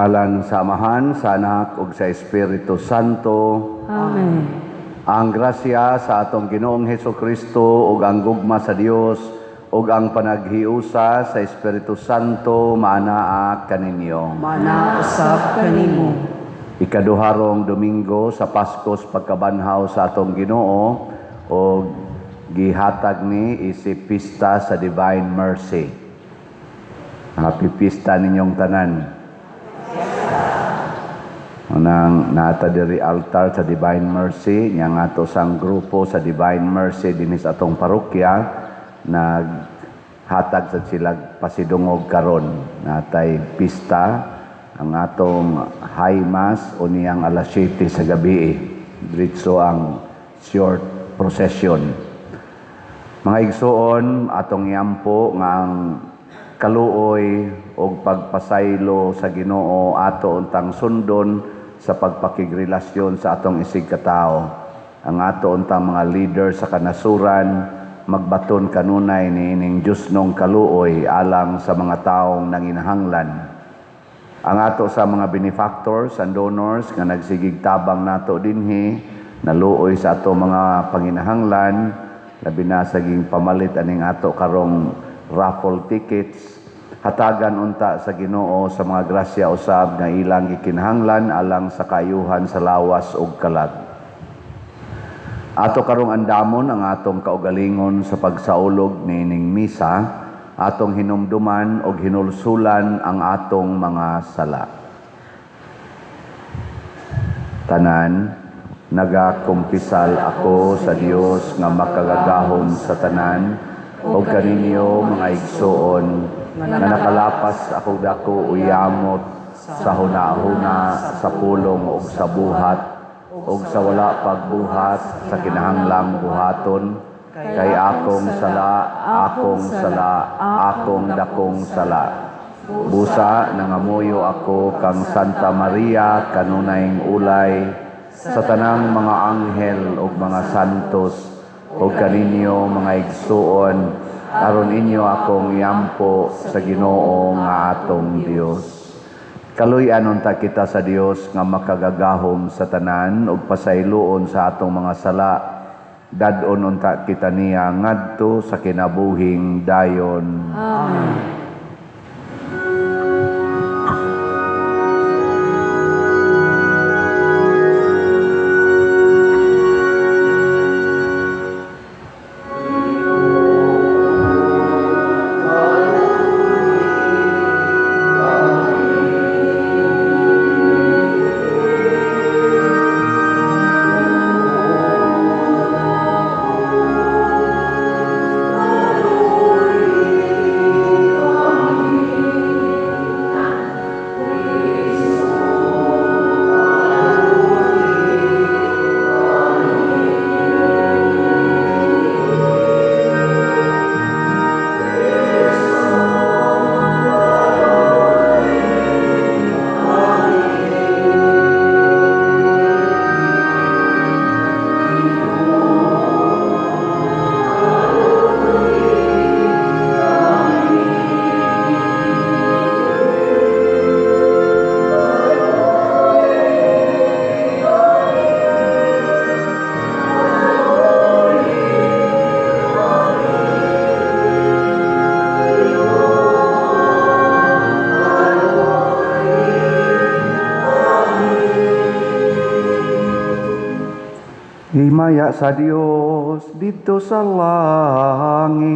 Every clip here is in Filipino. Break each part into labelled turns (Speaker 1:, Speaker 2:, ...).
Speaker 1: ngalan sa Amahan, sa Anak, ug sa Espiritu Santo.
Speaker 2: Amen.
Speaker 1: Ang grasya sa atong Ginoong Hesukristo ug ang gugma sa Dios ug ang panaghiusa sa Espiritu Santo maanaa kaninyo.
Speaker 2: Manausap kanimo.
Speaker 1: Ikaduharong Domingo sa Paskos pagkabanhaw sa atong Ginoo ug gihatag ni isip pista sa Divine Mercy. Happy pista ninyong tanan. Unang nata diri altar sa Divine Mercy, nya ato sang grupo sa Divine Mercy dinis atong parokya naghatag sa sila pasidungog karon. Natay pista ang atong High Mass o niyang alas 7 sa gabi. Diretso ang short procession. Mga igsoon, atong yampo nga ang kaluoy o pagpasaylo sa Ginoo ato untang sundon sa pagpakigrelasyon sa atong isig katao. Ang ato untang mga leader sa kanasuran magbaton kanunay niining Diyos nung kaluoy alang sa mga taong nanginahanglan. Ang ato sa mga benefactors and donors nga nagsigig tabang nato dinhi naluoy sa ato mga panginahanglan labi na saging pamalit aning ato karong raffle tickets, hatagan unta sa Ginoo sa mga grasya usab nga ilang gikinahanglan alang sa kaayuhan sa lawas ug kalag. Ato karong andamon ang atong kaugalingon sa pagsaulog niining misa, atong hinumduman og hinulsulan ang atong mga sala. Tanan, nagakumpisal ako sa Dios nga makagagahom sa tanan, o kaninyo mga igsoon nga nakalapas ako dako uyamot sa hunahuna sa pulong ug sa buhat ug sa wala pagbuhat sa kinahanglang buhaton kay akong akong dakong sala. Busa nangamuyo ako kang Santa Maria kanunayng ulay sa tanang mga anghel ug mga santos o kaninyo mga igsuon, aron inyo akong yampo sa Ginoo nga atong Dios. Kaluy-an unta kita sa Dios nga makagagahom sa tanan ug pasayloon sa atong mga sala. Dadon unta kita niya ngadto sa kinabuhing dayon.
Speaker 2: Amen. Himaya sa Dios dito sa langit.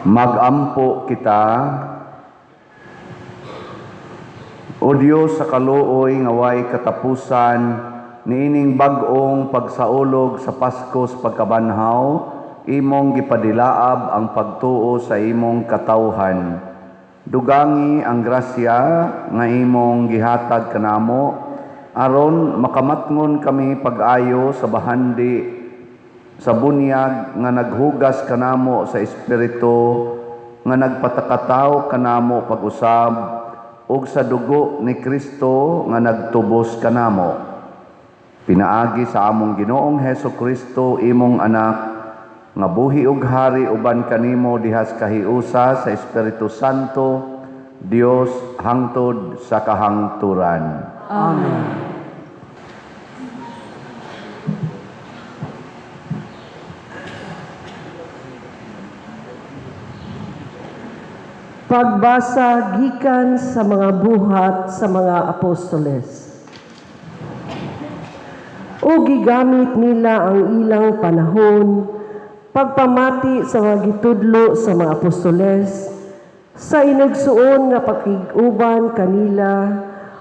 Speaker 1: Magampo kita, O Dios sa kaluoy nga way katapusan niining bag-ong pagsaulog sa Pasko sa pagkabanhaw, imong gipadilaab ang pagtuo sa imong katawhan. Dugangi ang grasya nga imong gihatag kanamo aron makamatngon kami pag-ayo sa bahandi sa bunyag nga naghugas kanamo sa espiritu nga nagpatakataw kanamo pag-usab ug sa dugo ni Kristo nga nagtubos kanamo. Pinaagi sa among Ginoong Hesus Kristo imong anak nga buhi ug hari uban kanimo dihas kahiusa sa Espiritu Santo, Dios hangtod sa kahangturan.
Speaker 2: Amen.
Speaker 3: Pagbasa gikan sa mga buhat sa mga apostoles. O gigamit nila ang ilang panahon, pagpamati sa mga gitudlo sa mga apostoles, sa inugsuon nga pakiguban kanila,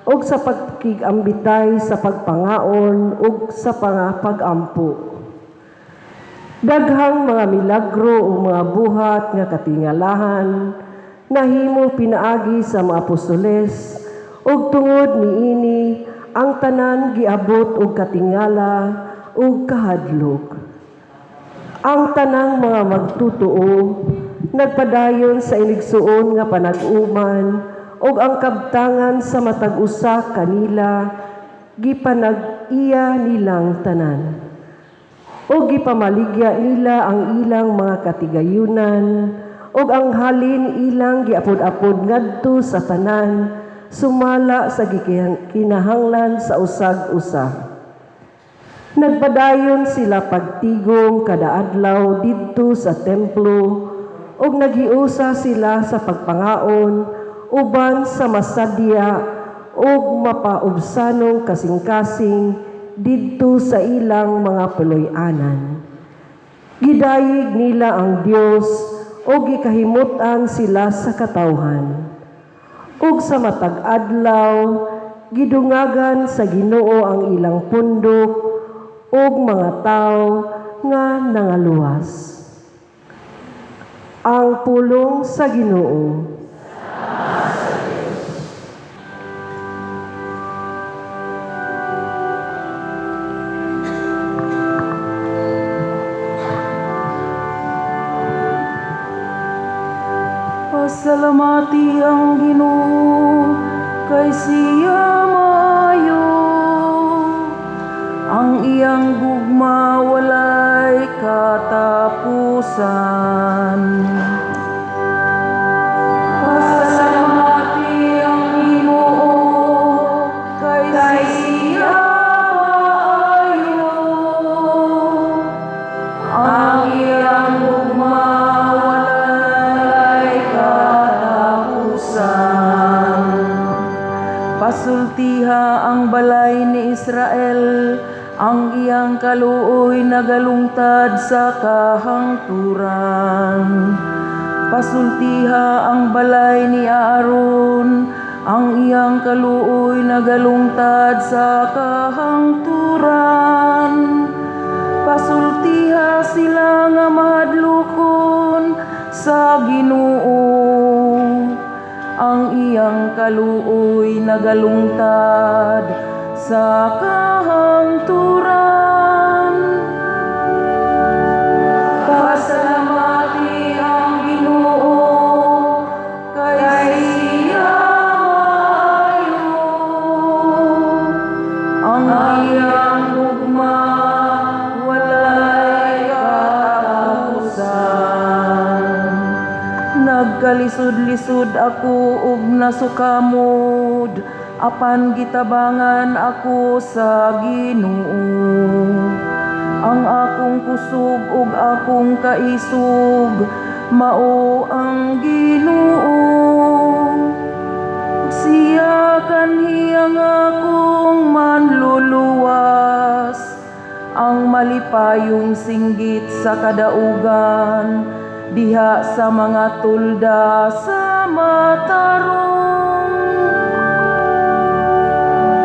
Speaker 3: o sa pagkigambitay sa pagpangaon, o sa pag-ampo. Daghang mga milagro o mga buhat nga katingalahan, nahimo pinaagi sa mga apostoles, ug tungod niini ang tanan giabot og katingala ug kahadlok. Ang tanang mga magtutuo nagpadayon sa inigsuon nga panag-uman ug ang kabtangan sa matag usa kanila gipanag-iya nilang tanan. O gipamaligya nila ang ilang mga katigayunan ug ang halin ilang giapod-apod ngadto sa tanan sumala sa kinahanglan sa usag-usa. Nagpadayon sila pagtigom kada adlaw didto sa templo ug naghiusa sila sa pagpangaon uban sa masadya ug mapaubsanong kasing-kasing didto sa ilang mga puloy-anan. Gidayig nila ang Dios o gikahimutan sila sa katawhan. Ug sa matag adlaw, gidungagan sa Ginoo ang ilang pundok ug mga tao nga nangaluwas. Ang pulong sa Ginoo.
Speaker 4: Pasalamati ang Ginoo kay siya maayo. Ang iyang gugma walay katapusan. Pasalamati ang Ginoo kay siya maayo. Ang iyang gugma pasultiha ang balay ni Israel, ang iyang kaluoy nagalungtad sa kahangturan. Pasultiha ang balay ni Aaron, ang iyang kaluoy nagalungtad sa kahangturan. Pasultiha sila nga mahadlokon sa Ginoo, ang iyang kaluoy nagalungtad sa kahangturan. Pasalamati ang Ginoo kay siya maayo. Ang iyang gugma walay katapusan. Nagkalisod-lisod ako ug nasukamod, apan gitabangan ako sa Ginoo. Ang akong kusog ug akong kaisog, mao ang Ginoo. Siya kanhiyang akong manluluwas, ang malipayong singgit sa kadaugan, diha sa mga tulda sa matarong.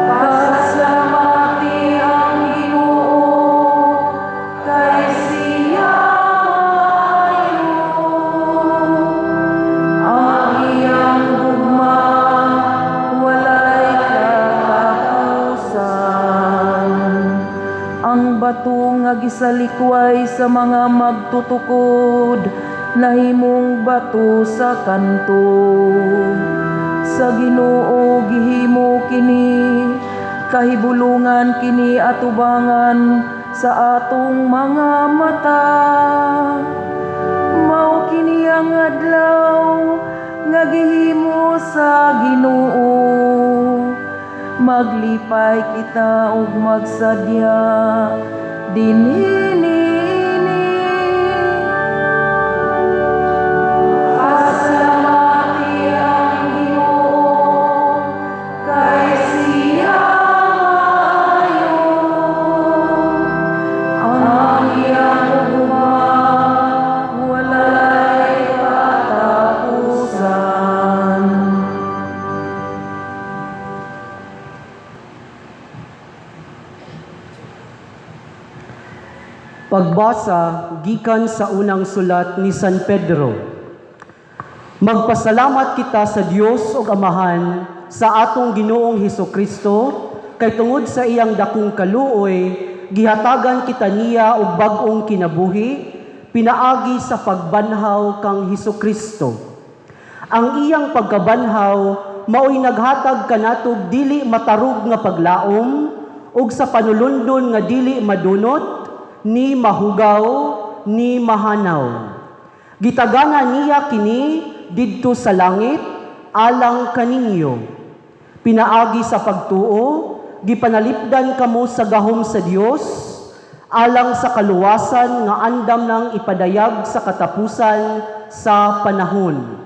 Speaker 4: Pasalamati ang Ginoo kay siya maayo. Ang iyang gugma walay katapusan. Ang bato nga gisalikway sa mga magtutukod, nahimong bato sa kanto. Sa Ginoo gihimo kini, kahibulungan kini atubangan sa atong mga mata. Mao kini ang adlaw nga gihimo sa Ginoo. Maglipay kita ug magsadya dinhi niini. Pasalamati ang Ginoo kay siya maayo. Ang iyang ugma walay katapusan.
Speaker 5: Pagbasa gikan sa unang sulat ni San Pedro. Magpasalamat kita sa Dios ug Amahan sa atong Ginoong Hesukristo kay tungod sa iyang dakong kaluoy gihatagan kita niya og bag-ong kinabuhi pinaagi sa pagbanhaw kang Hesukristo. Ang iyang pagkabanhaw mao'y naghatag kanatog dili matarog nga paglaom ug sa panulundon nga dili madunot ni mahugaw, ni mahanaw. Gitagana niya kini didto sa langit, alang kaninyo. Pinaagi sa pagtuo, gipanalipdan kamo sa gahom sa Dios, alang sa kaluwasan nga andam nang ipadayag sa katapusan sa panahon.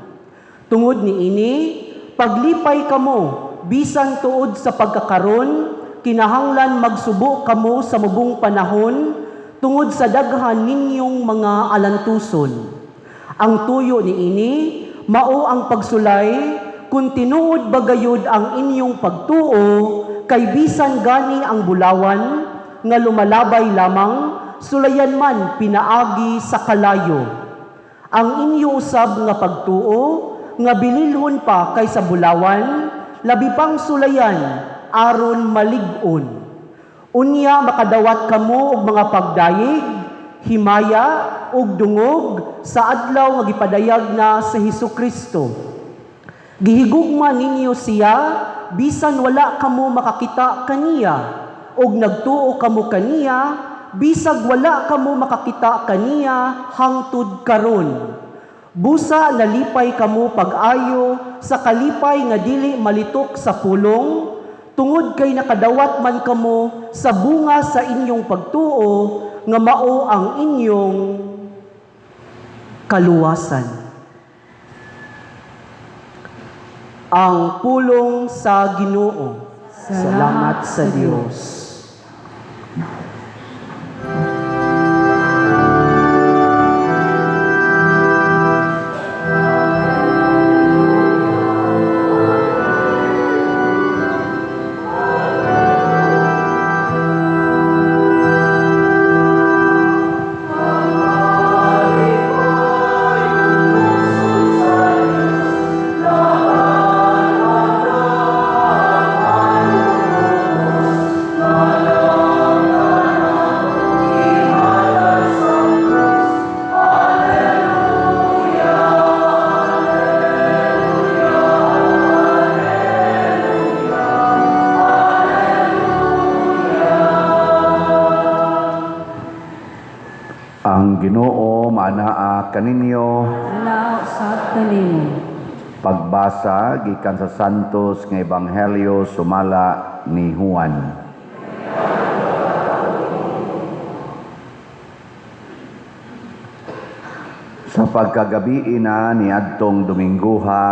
Speaker 5: Tungod ni ini, paglipay kamo, bisan tuod sa pagkakaron, kinahanglan magsubo kamo sa mubong panahon, tungod sa daghan ninyong mga alantuson. Ang tuyo ni ini, mao ang pagsulay, kung tinuod bagayod ang inyong pagtuo, kay bisan gani ang bulawan, nga lumalabay lamang, sulayan man pinaagi sa kalayo. Ang inyo usab nga pagtuo, nga bililhon pa kaysa bulawan, labi pang sulayan, aron malig-on. Unya makadawat kamo og mga pagdayeg, himaya ug dungog sa adlaw nga gipadayag na sa Hesukristo. Gihigugma ninyo siya bisan wala kamo makakita kaniya ug nagtuo kamo kaniya bisag wala kamo makakita kaniya hangtud karon. Busa nalipay kamo pag-ayo sa kalipay nga dili malitok sa pulong, tungod kay nakadawat man kamo sa bunga sa inyong pagtuo nga mao ang inyong kaluwasan. Ang pulong sa Ginoo. Salamat sa Dios.
Speaker 1: Ang Ginoo maanaa kaninyo.
Speaker 2: Nausap kanimo.
Speaker 1: Pagbasa gikan sa Santos nga Ebanghelyo sumala ni Juan. Sa pagkagabi na niadtong Domingguha,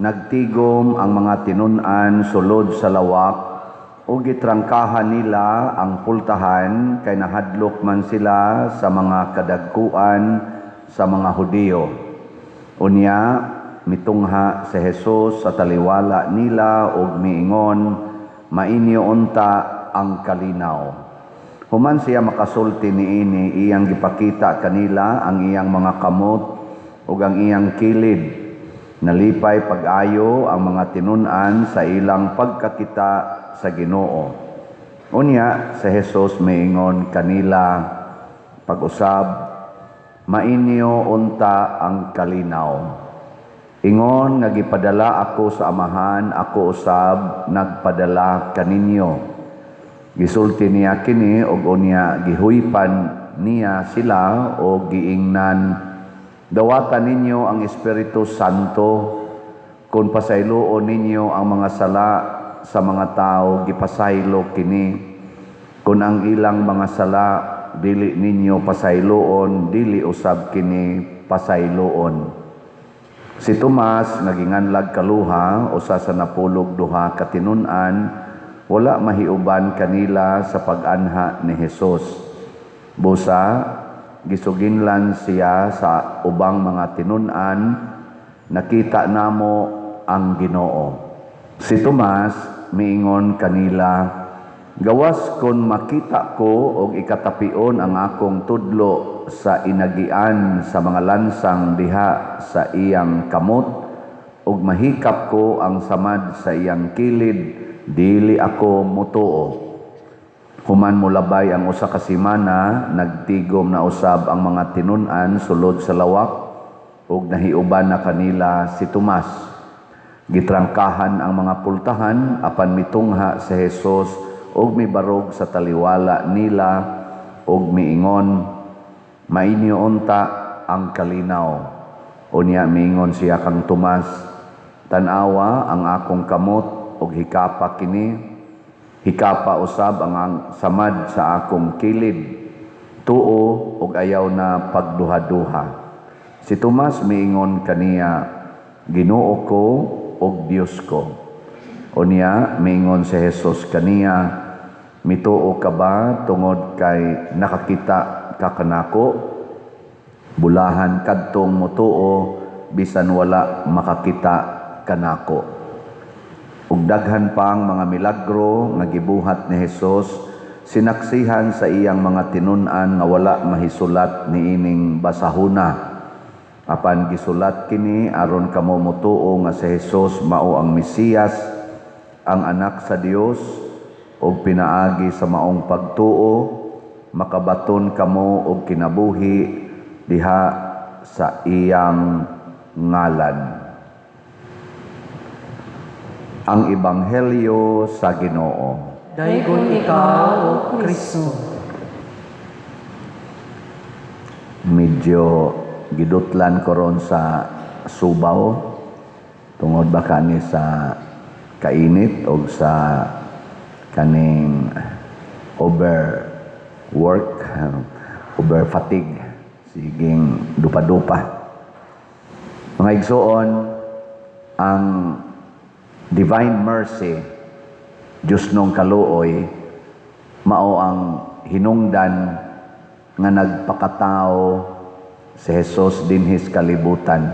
Speaker 1: nagtigom ang mga tinun-an sulod sa lawak o gitrangkahan nila ang pultahan kay nahadlok man sila sa mga kadagkuan sa mga Hudiyo. Unya, mitungha si Jesus sa taliwala nila ug miingon, mainyo unta ang kalinaw. Human siya makasulti niini, iyang gipakita kanila ang iyang mga kamot ug ang iyang kilid. Nalipay pag-ayo ang mga tinun-an sa ilang pagkakita sa Ginoo. Unya, si Jesus miingon kanila pag-usab, mainyo unta ang kalinaw. Ingon nga gipadala ako sa Amahan, ako usab nagpadala kaninyo. Gisulti niya kini ug unya gihuypan niya sila o giingnan, dawatan ninyo ang Espiritu Santo, kung pasayloon ninyo ang mga sala sa mga tao, gipasaylo kini. Kung ang ilang mga sala, dili ninyo pasayloon, dili usab kini pasayloon. Si Tomas, naginganlag kaluha, usa sa napulog duha katinun-an, wala mahiuban kanila sa pag-anha ni Jesus. Busa, gisuginlan siya sa ubang mga tinun-an, nakita namo ang Ginoo. Si Tomas miingon kanila, gawas kon makita ko og ikatapion ang akong tudlo sa inagian sa mga lansang diha sa iyang kamot ug mahikap ko ang samad sa iyang kilid, dili ako mutuo. Human mulabay ang usa ka semana, nagtigom na usab ang mga tinun-an sulod sa lawak ug nahiuban na kanila si Tomas. Gitrangkahan ang mga pultahan apan mitungha si Jesus ug mibarog sa taliwala nila ug miingon, mainyo unta ang kalinaw. Unya miingon siya kang Tomas, tan-awa ang akong kamot ug hikapa kini. Hikapa usab ang samad sa akong kilid, tuo ug ayaw na pagduha-duha. Si Tomas miingon kaniya, Ginoo ko ug Dios ko. Unya miingon si Jesus kaniya, mituo ka ba tungod kay nakakita ka kanako? Bulahan kadtong mutuo bisan wala makakita kanako. Ug daghan pang mga milagro nga gibuhat ni Jesus, sinaksihan sa iyang mga tinun-an nga wala mahisulat niining basahuna. Apan gisulat kini aron kamo mutuo nga si Jesus mao ang Mesiyas, ang anak sa Dios, ug pinaagi sa maong pagtuo, makabaton kamo og kinabuhi diha sa iyang ngalan. Ang Ebanghelyo sa Ginoo.
Speaker 5: Daygon ikaw, O Kristo.
Speaker 1: Medyo gidutlan ko ron sa subaw tungod ba kani sa kainit o sa kaning overwork, over fatigue, siging dupa-dupa. Mga igsoon, ang Divine Mercy, Diyos nung kaluoy, mao ang hinungdan nga nagpakatao si Jesus dinhis kalibutan.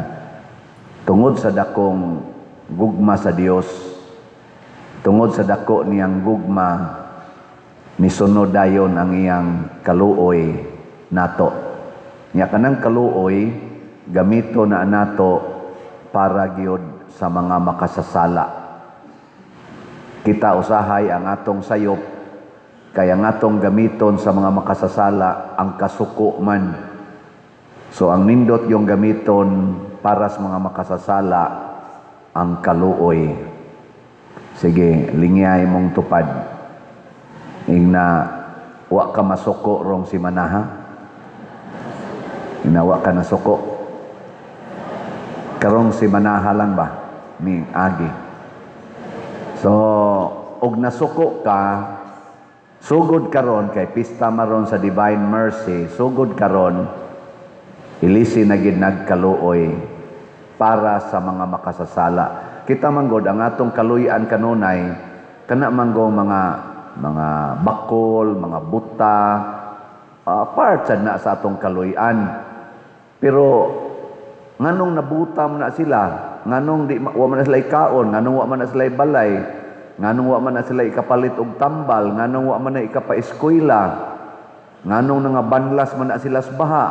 Speaker 1: Tungod sa dakong gugma sa Dios, tungod sa dako niyang gugma, nisunod dayon ang iyang kaluoy nato. Nya kanang kaluoy, gamito na nato para gyud sa mga makasasala. Kita usahay ang atong sayop, kaya ang atong gamiton sa mga makasasala ang kasuko man. So ang nindot yung gamiton para sa mga makasasala ang kaluoy. Sige, lingyay mong tupad. Ingna wa ka masuko rong si manaha. Ingna wa ka nasuko. Karong si manaha lang ba ni agi. So, og nasuko ka, sugod karon kay pista maron sa Divine Mercy, sugod karon ilisi na gid nagkaluoy para sa mga makasasala. Kita manggod ang atong kaluyan kanunay kana manggo mga bakol, mga buta, part sad na sa atong kaluyan. Pero nganong nabutam na sila, nganong di wa man na sila kaon, nganong wa man na sila balay, nganong wa man na sila ikapalit og tambal, nganong wa man na ikapa-eskwela, nganong nga banlas man na sila sa baha,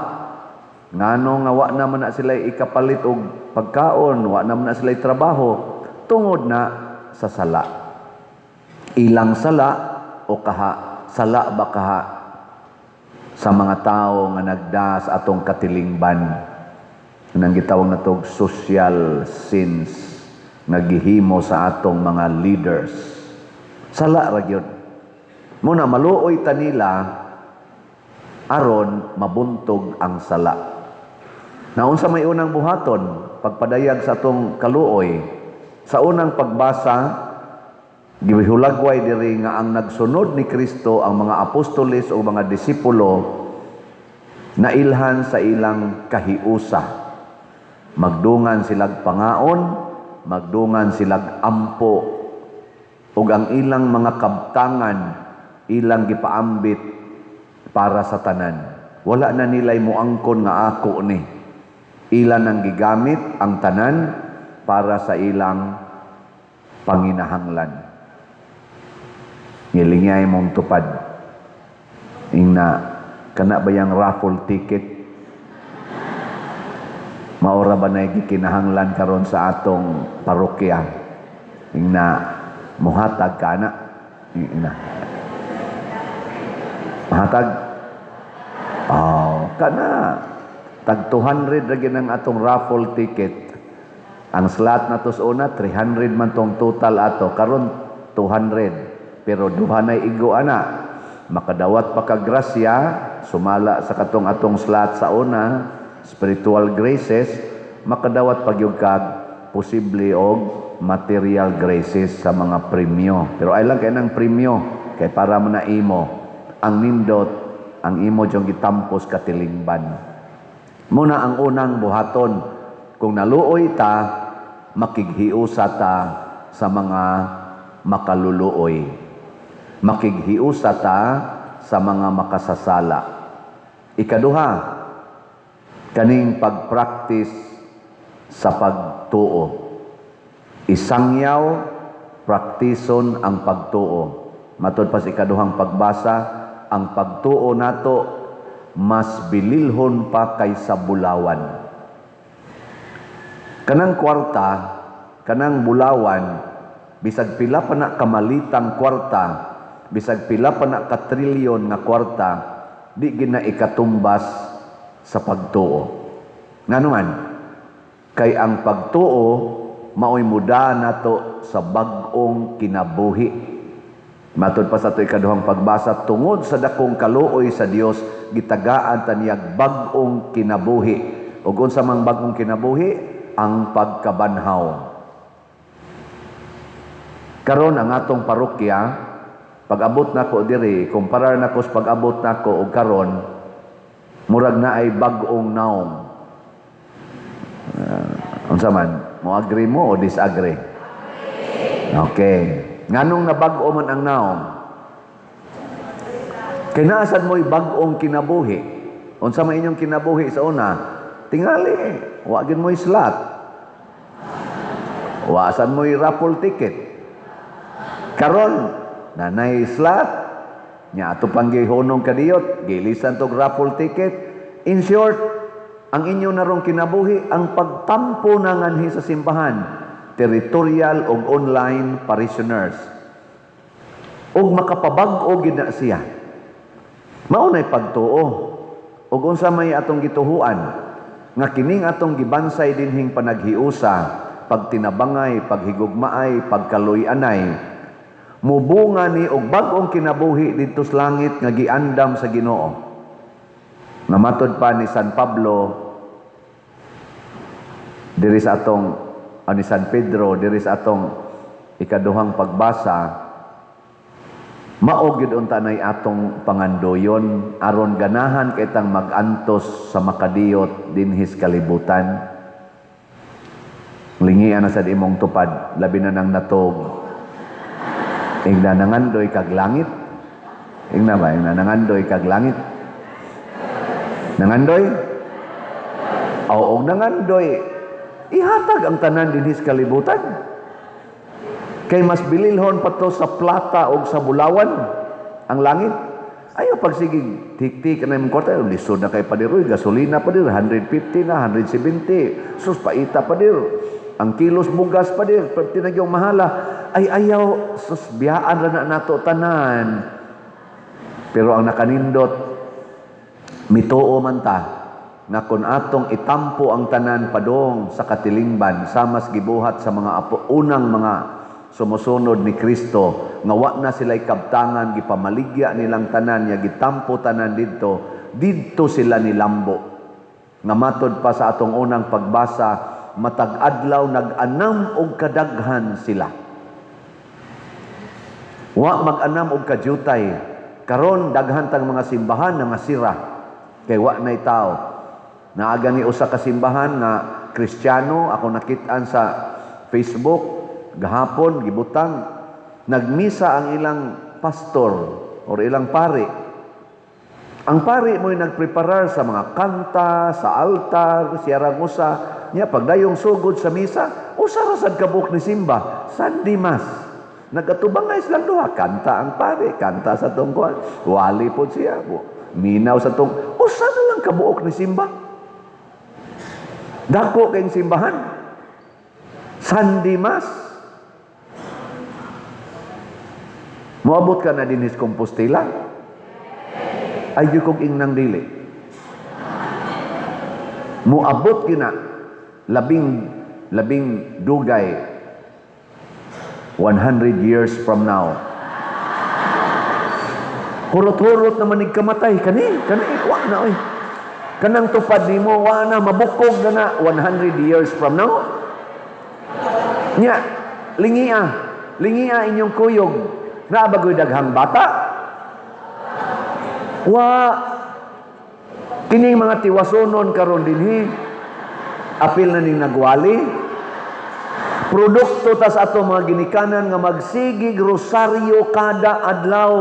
Speaker 1: nganong nga wa na man na sila ikapalit og pagkaon, wa na man na sila trabaho, tungod na sa sala. Ilang sala o kaha, sala ba kaha sa mga tao nga nagdas atong katilingban. Nang gitawag na tog social sins nagihimo sa atong mga leaders. Sala ra gyud. Muna maluoy ta nila aron mabuntog ang sala. Naunsa may unang buhaton pagpadayag sa atong kaluoy, sa unang pagbasa gihulagway diri nga ang nagsunod ni Kristo, ang mga apostoles o mga disipulo, nailhan sa ilang kahiusa. Magdungan silag pangaon, magdungan silag ampo, ug ang ilang mga kabtangan ilang gipaambit para sa tanan. Wala na nilay muangkon nga ako ni. Ilan ang gigamit ang tanan para sa ilang panginahanglan. Ngilingay mong tupad. Ingna, kana ba yung raffle ticket? Maura ba na gikinahanglan karon sa atong parokya? Ingna, muhatag ka na. Ingna. Mahatag? Oh, kana. Tag 200 lagi ng atong raffle ticket. Ang slot na to sa una, 300 man tong total ato. Karon 200. Pero duha na igo ana. Makadawat pa ka grasya, sumala sa katong atong slot sa una, spiritual graces, makadawat pa gyud kag posible og material graces sa mga premyo. Pero ay lang kay nang premyo kay para mo na imo ang nindot, ang imo jong gitampos katilingban. Muna ang unang buhaton, kung naluoy ta, makighiusa ta sa mga makaluluoy. Makighiusa ta sa mga makasasala. Ikaduha, kaning pagpractice sa pagtuo. Isangyaw, praktison ang pagtuo. Matod pa sa ikaduhang pagbasa, ang pagtuo nato mas bililhon pa kaysa bulawan. Kanang kwarta, kanang bulawan, bisag pila pa na kamalitang kwarta, bisag pila pa na katrilyon nga kwarta, di gina ikatumbas sa pagtuo. Nganuman, kay ang pagtuo maoy muda nato sa bag-ong kinabuhi. Matod pa sa ito ikaduhang pagbasa, tungod sa dakong kaluoy sa Dios, gitagaan taniyag bag-ong kinabuhi. Ug unsa mang bag-ong kinabuhi? Ang pagkabanhaw. Karon ang atong parokya, pag-abot nako diri, kumparar nako sa pag-abot nako og karon, murag na ay bag-ong naong. Unsa man, mo agree mo o disagree? Okay. Nganong nabag-o man ang naong? Kay naasan mo'y bag-ong kinabuhi. Unsa man inyong kinabuhi sa una? Tingali, wa gyud mo'y slot. Waasan mo'y raffle ticket. Karon, nanay slot, nya ato pang gihunong kadiyot, gilisan tog raffle ticket. In short, ang inyo narong kinabuhi, ang pagtampo na nganhi sa simbahan, territorial o online parishioners. O makapabag-o gid na siya. Maunay pagtuo. O unsa may atong gituhuan, nga kining atong gibansay dinhing panaghiusa, pagtinabangay, paghigugmaay, pagkaluy-anay, mubunga ni og bag-ong kinabuhi didto sa langit nga giandam sa Ginoo. Namatod pa ni San Pablo diri sa atong ni San Pedro diri sa atong ikaduhang pagbasa, mao gyud unta nay atong pangandoyon aron ganahan kitang magantos sa makadiyot dinhis kalibutan. Lingian na sad imong tupad, labi na nang natog. Ingna nangandoy kag langit. Ingna ba? Ingna nangandoy kag langit. Nangandoy? Og nangandoy, ihatag ang tanan dinhi sa kalibutan. Kay mas bililhon pa to sa plata o sa bulawan ang langit. Ayaw pagsigig, tik-tik na yung kwarta, lisod na kay padiroy, gasolina pa dir, 150 na, 170, sus, paita pa dir, ang kilos bugas pa dir, tinagyong mahala, ay ayaw, sus, biyaan na nato tanan. Pero ang nakanindot, mituo man ta, na kung atong itampo ang tanan padong sa katilingban, samas gibuhat sa mga unang mga sumusunod ni Kristo, nga wa na sila'y kabtangan, gipamaligya nilang tanan, ya gitampo tanan didto sila nilambo. Nga matod pa sa atong unang pagbasa, matag-adlaw nag-anam og kadaghan sila. Wa mag-anam og kadyutay, karon daghan tang mga simbahan na masira, kay wa na'y tao. Naaga ni usa ka simbahan nga Kristiyano, ako nakit-an sa Facebook, gahapon, gibutang, nagmisa ang ilang pastor or ilang pari. Ang pari mo'y nagpreparar sa mga kanta, sa altar, siyarang usa. Niya, pagdayong sugod sa misa, usa rasad kabuk ni simba, Sunday Mass. Nagatubangay silang duha, kanta ang pari, kanta sa tungkuan. Wali po siya, minaw sa usa na lang kabuok ni simba. Dako kayong simbahan. Sunday Mass. Moabot ka na din his Compostela? Ay, di kong ingnang dili. Moabot kina labing dugay 100 years from now. Hurot-hurot naman nigkamatay. Kani, wa na, oy. Kanang tupad nimo, wa na, mabukog na 100 years from now. Nya, lingia inyong kuyog. Naabagoy daghang bata? Wa. Kining mga tiwasonon karon dinhi. Apil na ning nagwali. Produkto tas ato mga ginikanan nga magsigig rosaryo kada adlaw.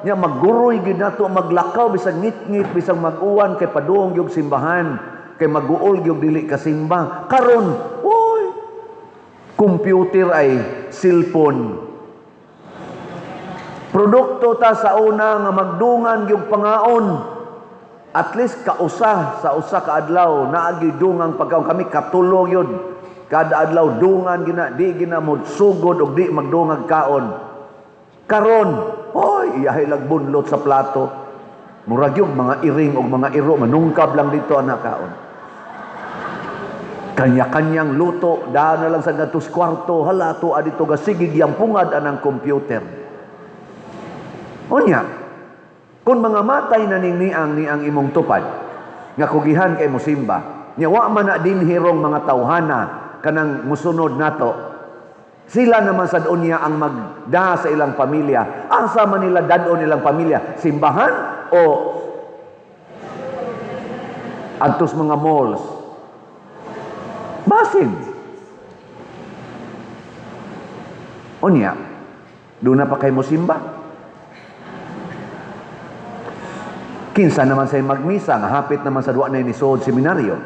Speaker 1: Nya magguroy gid nato maglakaw bisag ngit-ngit bisag mag-uwan kay paduong gyud simbahan. Kay mag-uol gyud dili ka simba. Karon, oy. Computer ay cellphone. Produkto ta sa una nga magdungan yung pangaon. At least kausa sa usa ka adlaw naagi dungang pagkaon kami katulong yun. Kada adlaw dungan gina di gina mo sugod og di magdungag kaon. Karon, hoy iyahay lag bunlot sa plato. Murag yung mga iring og mga iro manungkab lang dito ang kaon. Kanya-kanyang luto, daan na lang sa gatos kwarto, hala to adito gasigig yang pungad anang computer. Onya, kung mga matay na niang imong tupad, nga kugihan kay musimba, nya wa man na din hirong mga tawhana kanang musunod nato, sila naman sad unya ang magda sa ilang pamilya. Asa man nila dadon ilang pamilya? Simbahan o adtos mga malls? Basin. Onya, doon na pa kay musimba. Kinsa naman say magmisa nga hapit naman sa duwa na inisod seminaryo.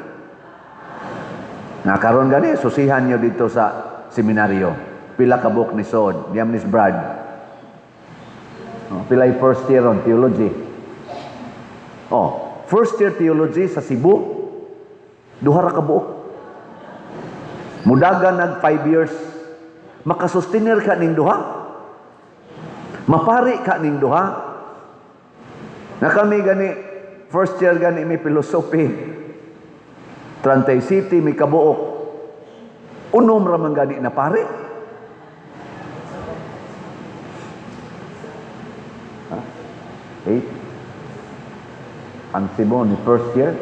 Speaker 1: Nga karon gani susihan niyo dito sa seminaryo. Pila ka book ni sod, diam ni Brad. Pila first year on theology. First year theology sa Cebu. Duha ra ka buok. Mudagan nag 5 years. Makasustenir ka ning duha. Mapari ka ning duha. Na kami gani, first year gani may philosophy. Trantay City, may kabuok. Unom raman gani na pare. Eight. Ang Cebu ni first year.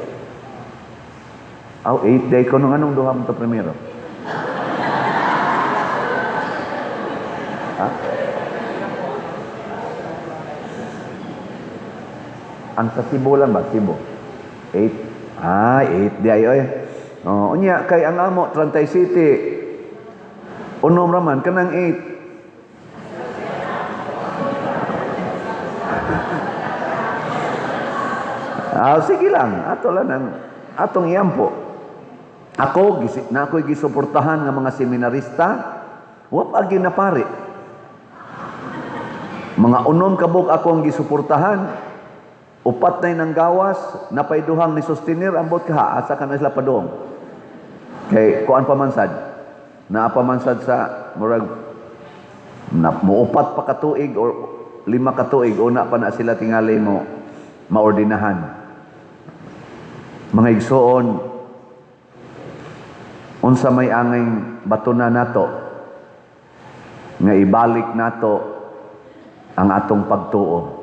Speaker 1: 8 day ko nung anong duha mo to primero. Ang sa Cebu lang ba? Cebu. 8. 8 di ay. Unya kay ang amo Trantay City. Unom raman kanang 8. Sige lang, ato lang ang atong iyampo. na ako'y gisuportahan nga mga seminarista, wa pa ginapari. Mga unom kabog akong gisuportahan, upat na nang gawas, napaiduhang ni sustenir, ambot ka, asa ka na sila padong. Kay, kuan pamansad, naapamansad sa, murag, muupat pa katuig, or 5 katuig, una pa na sila tingali mo, maordinahan. Mga igsoon, unsa may angay batuna nato, nga ibalik nato, ang atong pagtuo.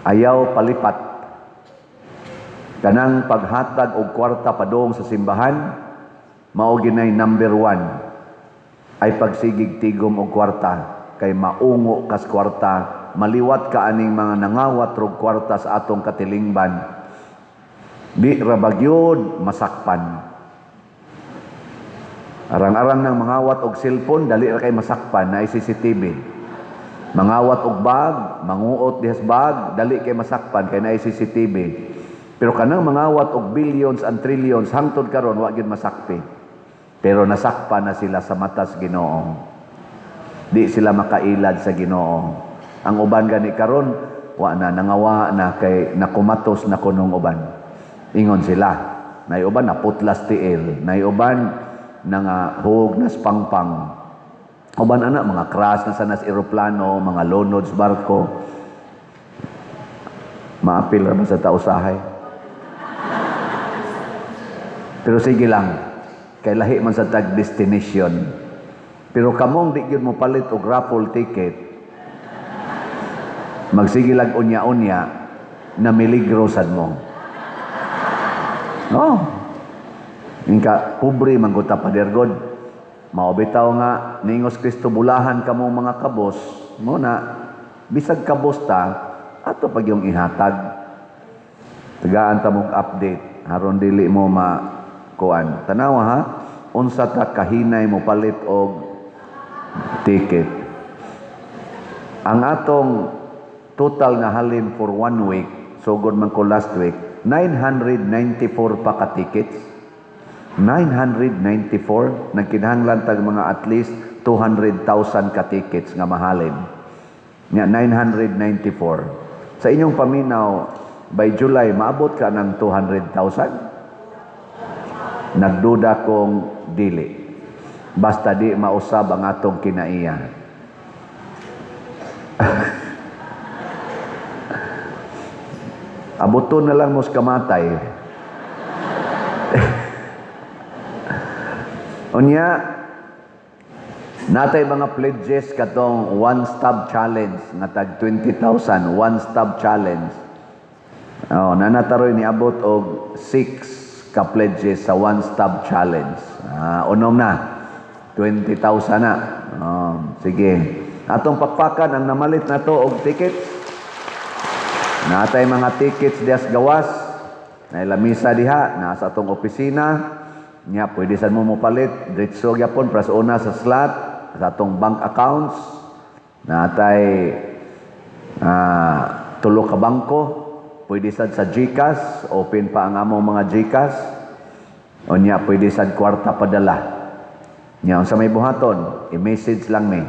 Speaker 1: Ayaw palipat. Kanang paghatag og kwarta padong sa simbahan, mao ginay number 1 ay pagsigig tigom og kwarta kay maungo kas kwarta, maliwat ka aning mga nangawat rog kwarta sa atong katilingban. Di ra bagyod masakpan. Arang-arang nang mangawat og cellphone, dali ra kay masakpan na CCTV. Mangawat og bag, manguot dihas bag, dali kay masakpan kay naay CCTV. Pero kanang mangawat og billions and trillions hangtod karon wa gyud masakpi. Pero nasakpan na sila sa mata sa Ginoo. Di sila makailad sa Ginoo. Ang uban gani karon wa na nangawa na kay nakumatos na kunong uban. Ingon sila. Nay uban naputlas tiil, nay uban nangahug nas pangpang. Uban ana mga crash na sanas eroplano, mga lonod sa barko. Maapil ra ba sa tausahay? Pero sige lang, kay lahi man sa tag destination. Pero kamong di gyud mo palit og raffle ticket. Magsigilag unya-unya na miligro sad mo. Oh. Ingka pobre man gud ta padergod. Maobitaw nga ningos Kristo bulahan kamong mga kabos, mo na bisag kabos ta ato pag yung ihatag. Tagaan ta mong update aron dili mo kuan. Tanawa ha, unsa ta kahinay mo palit og ticket. Ang atong total nga halin for 1 week, sugod man ko last week, 994 pa ka tickets. 994, nagkinahanglan tag mga at least 200,000 ka tickets nga mahalin. Nga 994. Sa inyong paminaw, by July, maabot ka ng 200,000? Nagduda kong dili. Basta di mausab ang atong kinaiya. Abuton na lang mo sa kamatay. Unya, natay mga pledges katong one-stop challenge nga tag 20,000, one-stop challenge. Oh, nanataroy ni abot og 6 ka pledges sa one-stop challenge. Unom na, 20,000 na. Sige. Atong pakpakan ang namalit na to og tickets. Natay mga tickets dias gawas. Nailamisa diha, nasa atong opisina. Nya, pwede saan mo palit. Diretso gyapon pras una sa slot, sa atong bank accounts. Natay 3 ka bangko. Pwede sad sa GCash, open pa ang among mga GCash. O nya, pwede sad kwarta padala. Nya, sa may buhaton, i-message lang mi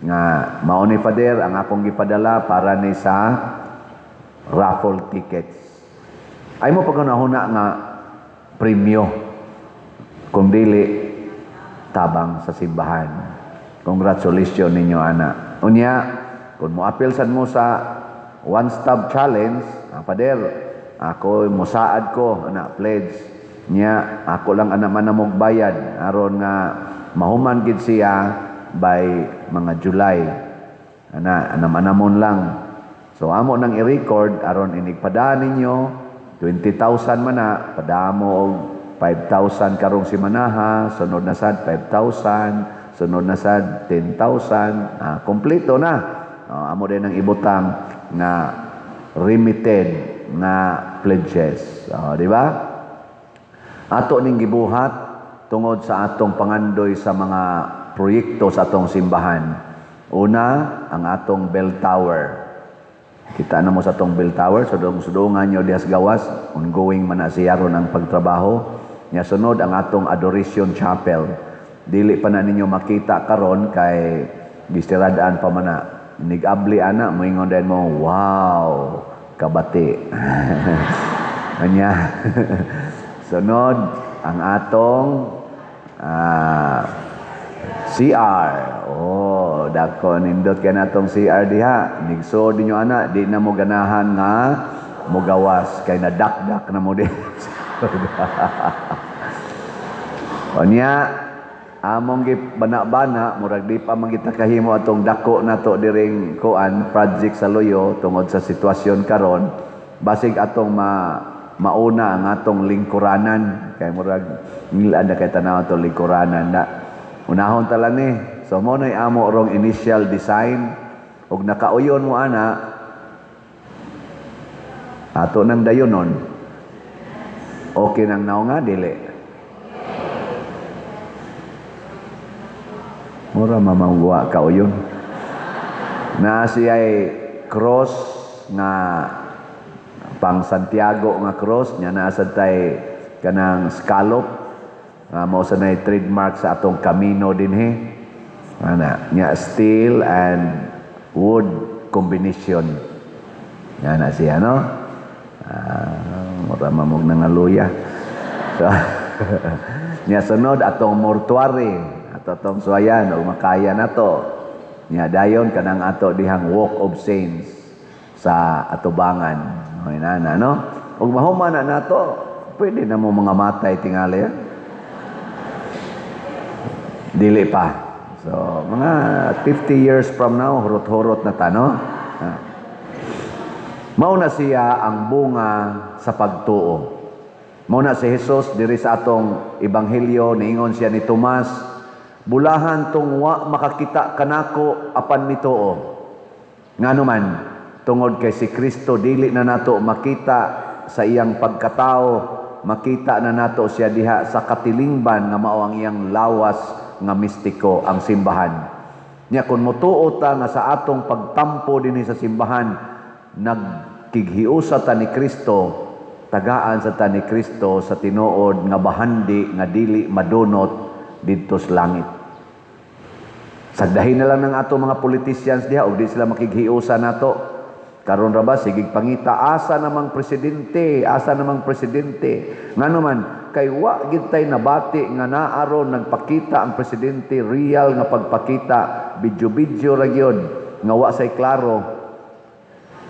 Speaker 1: nga mao ni Father ang akong gipadala para ni sa raffle tickets. Ay mo pagkanahuna nga premyo. Kung dili tabang sa simbahan. Congratulations ninyo, ana. Unya, kung mo apil sad mo sa one-stop challenge, Pader, ako musaad ko, ana, pledge. Nya, ako lang ana man namog bayad aron nga mahuman gid siya by mga July. Ana, anam-anamon lang. So amo nang i-record aron inigpadaan ninyo 20,000 man na, padamo og 5,000 karong simanaha, sunod na sad 5,000, sunod na sad 10,000, kompleto na. Amo din ang ibutang na remitted na pledges. Di ba? Ato ning gibuhat tungod sa atong pangandoy sa mga proyekto sa atong simbahan. Una, ang atong bell tower. Kita na mo sa atong bell tower, sudong-sudungan nyo dias gawas, ongoing man na siya ron ang pagtrabaho. Nya sunod ang atong Adoration Chapel. Dili pa na ninyo makita karon kay gistiradaan pa man na. Nigabli ana moingon din mo, wow, kabati. Anya. Sunod ang atong CR. Oh, dako nindot kay natong CR diha. Nigso dinyo ana, di na mo ganahan nga mugawas kay nadakdak na mo di. Onya, among gibana-bana murag di pa man kita kahimo atong dako nato diring kuan project sa Loyo tungod sa sitwasyon karon. Basig atong mauna ang atong lingkuranan kay murag ngilaan na kay tanaw atong lingkuranan na unahon tala ni. So mo nay amo rong initial design ug nakauyon mo ana ato nang dayonon. Okay nang naong nga dili. Mura mamangwa kauyon. Na siya'y cross nga pang Santiago nga cross nya naasad tay kanang scallop mao sa nay trademark sa atong Camino dinhi ana nya steel and wood combination nya na siya no mura mamog nangaluya so nya sunod atong mortuary atong suayan o makaya nato nya dayon kanang ato dihang Walk of Saints sa atubangan. Hoy nana no. Ug mahuman na nato, pwede na mo mga matay tingali. Dili pa. So, mga 50 years from now, hurot-hurot na ta, no? Mao na siya ang bunga sa pagtuo. Mao na si Jesus diri sa atong ebanghelyo niingon siya ni Tomas, bulahan tong wa makakita kanako apan mituo. Nganuman tungod kay si Kristo dili na nato makita sa iyang pagkatao, makita na nato siya diha sa katilingban nga mao ang iyang lawas nga mistiko ang simbahan. Nya kun motuo ta nga sa atong pagtampo dinhi sa simbahan, nagkighiusa ta ni Kristo, tagaan sa ta ni Kristo sa tinuod nga bahandi nga dili madunot didto sa langit. Sagdahin na lang ng ato mga politicians diha ug di sila makighiusa nato. Karon ra ba sigig pangita asa namang presidente nganuman kay wa gid tay nabati nga naaron nagpakita ang presidente real nga pagpakita video ra gyud nga wa say klaro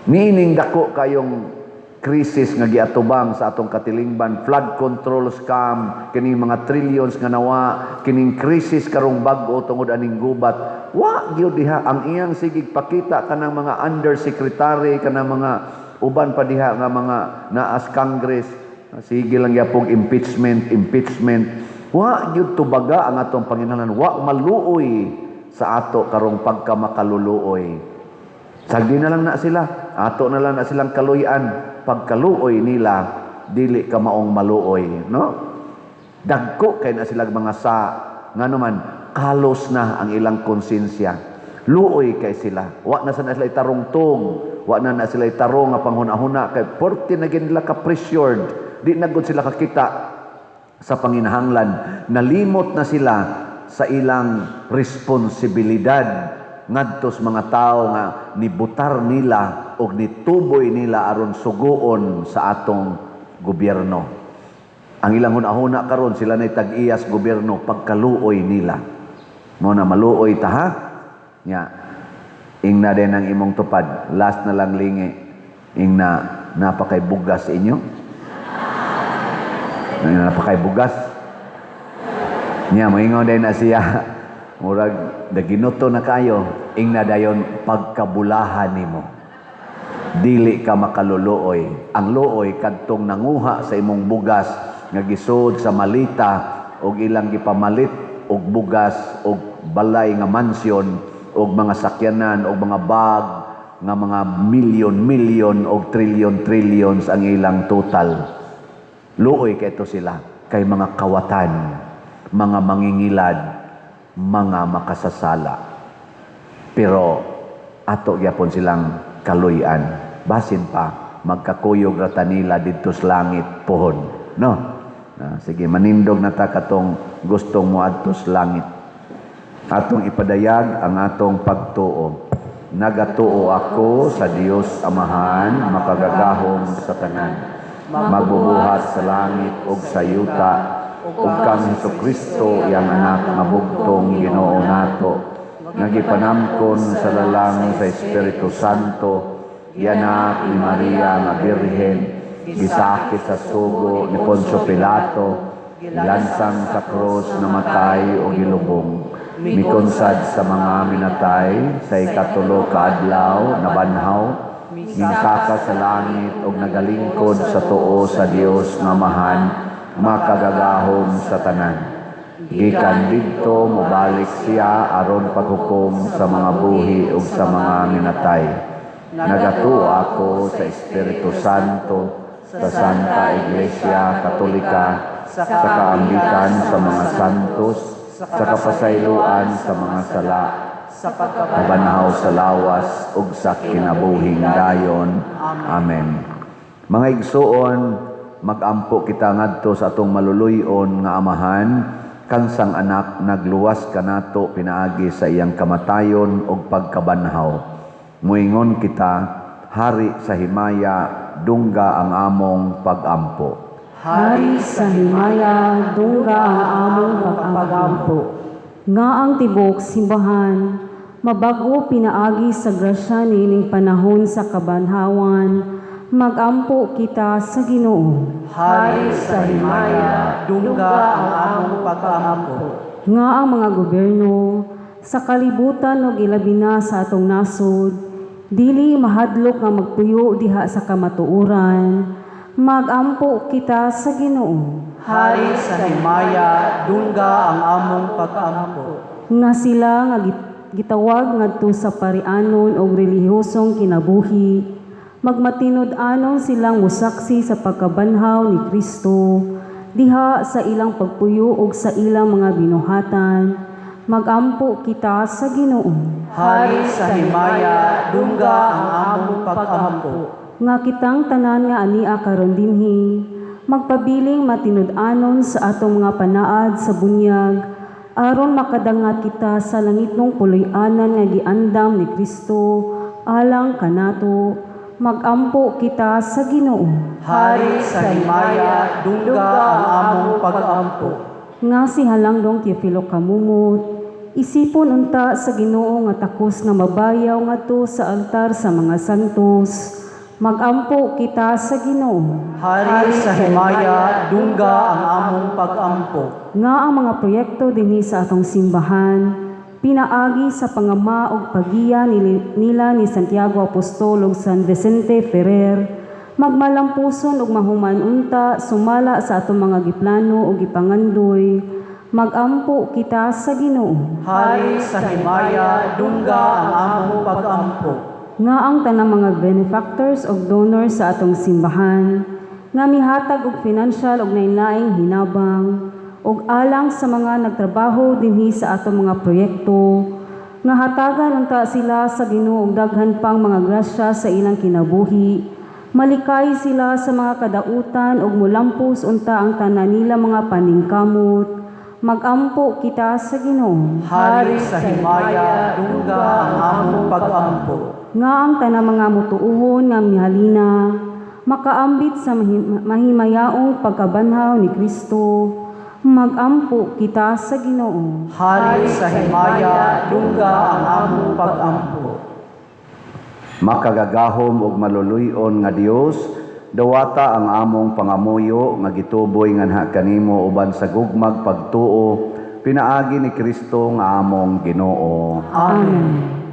Speaker 1: nining dako kayong krisis nga giatubang sa atong katilingban, flood control scam, kining mga trillions nga nawa, kining krisis karong bag-o tungod aning gubat. Wa gyud diha ang iyang sigig pakita kanang mga undersecretary, kanang mga uban pa diha nga mga naas Congress, sige lang yapong impeachment. Wa gyud tubaga ang atong Panginoon, wa maluoy sa ato karong pagkamakaluluoy. Sagdi na lang na sila, ato na lang na silang kaluyan. Pagkaluoy nila, dili ka maong maluoy, no? Dagko kay na silang mga sa, nga naman, kalos na ang ilang konsensya. Luoy kay sila. Wa na sila itarungtong, wa na sila itarong nga panghuna-huna, kay porti na nila ka-pressured, di na gud sila kakita sa panginahanglan. Nalimot na sila sa ilang responsibilidad ngadtos mga tao nga nibutar nila o nituboy nila aron suguon sa atong gobyerno. Ang ilang hunahuna karon sila na tag-iyas gobyerno pagkaluoy nila. Mo na maluoy ta ha? Nya ingna din ang imong tupad. Last na lang lingi. Ingna napakay bugas inyo. Napakay bugas. Nya moingon din na siya. Murag daginuto na kayo, ingna dayon pagkabulahan nimo. Dili ka makaluluoy. Ang luoy kadtong nanguha sa imong bugas nga gisud sa malita og ilang gipamalit og bugas og balay nga mansyon og mga sakyanan og mga bag nga mga milyon og trillions ang ilang total. Luoy kay to sila kay mga kawatan, mga mangingilad, mga makasasala. Pero ato gyapon silang kaluyan. Basin pa magkakuyog rata nila didto sa langit pohon. No? Sige, manindog na ta katong gustong moadto sa langit. Atong ipadayag ang atong pagtuo. Nagatuo ako sa Dios Amahan, makagagahom sa tanan. Magbubuhat sa langit ug sa yuta, ug kang Hesukristo iyang anak nga bugtong Ginoo nato. Nagipanamkon sa lalang sa Espiritu Santo, yanak ni Maria nga Birhen, gisakit sa sugo ni Poncio Pilato, ilansang sa krus, namatay o gilubong, mikonsad sa mga minatay, sa ikatulo ka adlaw, nabanhaw, mingkaka sa langit o nagalingkod sa tuo sa Dios nga Amahan, makagagahom sa tanan. Gikan didto mobalik siya aron paghukom sa mga buhi ug sa mga minatay. Nagatuo ako sa Espiritu Santo, sa Santa Iglesia Katolika, sa kaambigan sa mga santos, sa kapasayloan sa mga sala, sa pagkabanhaw sa lawas ug sa kinabuhing dayon. Amen. Mga igsuon, magampo kita ngadto sa atong maluluyon nga Amahan, kang sang anak nagluwas kanato pinaagi sa iyang kamatayon ug pagkabanhaw. Muingon kita, hari sa himaya, dungga ang among pagampo.
Speaker 2: Hari sa himaya, dungga ang among pag-agampo. Nga ang tibok simbahan, mabago pinaagi sa grasya nining panahon sa kabanhawan, magampo kita sa Ginoo.
Speaker 5: Hari sa himaya, dungga ang among pag-ampo.
Speaker 2: Nga ang mga gobyerno, sa kalibutan o gilabi na sa atong nasod, dili mahadlok nga magpuyo diha sa kamatuoran, magampo kita sa Ginoo.
Speaker 5: Hari sa himaya, dungga ang among pag-ampo.
Speaker 2: Nga sila nga gitawag ngadto sa parianon o relihiyosong kinabuhi, magmatinod-anon silang musaksi sa pagkabanhaw ni Kristo, diha sa ilang pagpuyo ug sa ilang mga binuhatan, magampo kita sa Ginoo.
Speaker 5: Hari sa himaya, dungga ang among pag-ampo.
Speaker 2: Nga kitang tanan nga ania karon dinhi, magpabiling matinud-anon sa atong mga panaad sa bunyag, aron makadangat kita sa langitnong puloy-anan nga giandam ni Kristo, alang kanato, magampo kita sa Ginoo.
Speaker 5: Hari sa himaya, dungga ang among pag-ampo.
Speaker 2: Nga si Halangdong Teofilo Kamumot, isipon unta sa Ginoo nga takos nga mabayaw ngadto sa altar sa mga santos, magampo kita sa Ginoo.
Speaker 5: Hari sa himaya, dungga ang among pag-ampo.
Speaker 2: Nga ang mga proyekto dinhi sa atong simbahan, pinaagi sa pangama ug pagiya nila ni Santiago Apostol ug San Vicente Ferrer, magmalampuson ug mahuman unta sumala sa atong mga giplano ug gipangandoy, magampo kita sa Ginoo.
Speaker 5: Hari sa himaya, dungga ang among pag-ampo.
Speaker 2: Nga ang tanang mga benefactors ug donors sa atong simbahan, nga mihatag og financial ug nainlaing hinabang, ug alang sa mga nagtrabaho dinhi sa atong mga proyekto, nga hatagan unta sila sa Ginoo og daghan pang mga grasya sa ilang kinabuhi, malikay sila sa mga kadautan ug mulampos unta ang tanan nila mga paningkamot, magampo kita sa Ginoo.
Speaker 5: Hari sa himaya, dungga ang among pag-ampo.
Speaker 2: Nga ang tanang mga mutuuhon nga mihalina, makaambit sa mahimayaong pagkabanhaw ni Kristo, magampo kita sa Ginoo.
Speaker 5: Hari sa himaya, dungga ang among pag-ampo.
Speaker 1: Makagagahom ug maluluyon nga Dios, dawata ang among pangamuyo nga gituboy nganha kanimo uban sa gugmag pagtuo, pinaagi ni Kristo nga among Ginoo.
Speaker 2: Amen.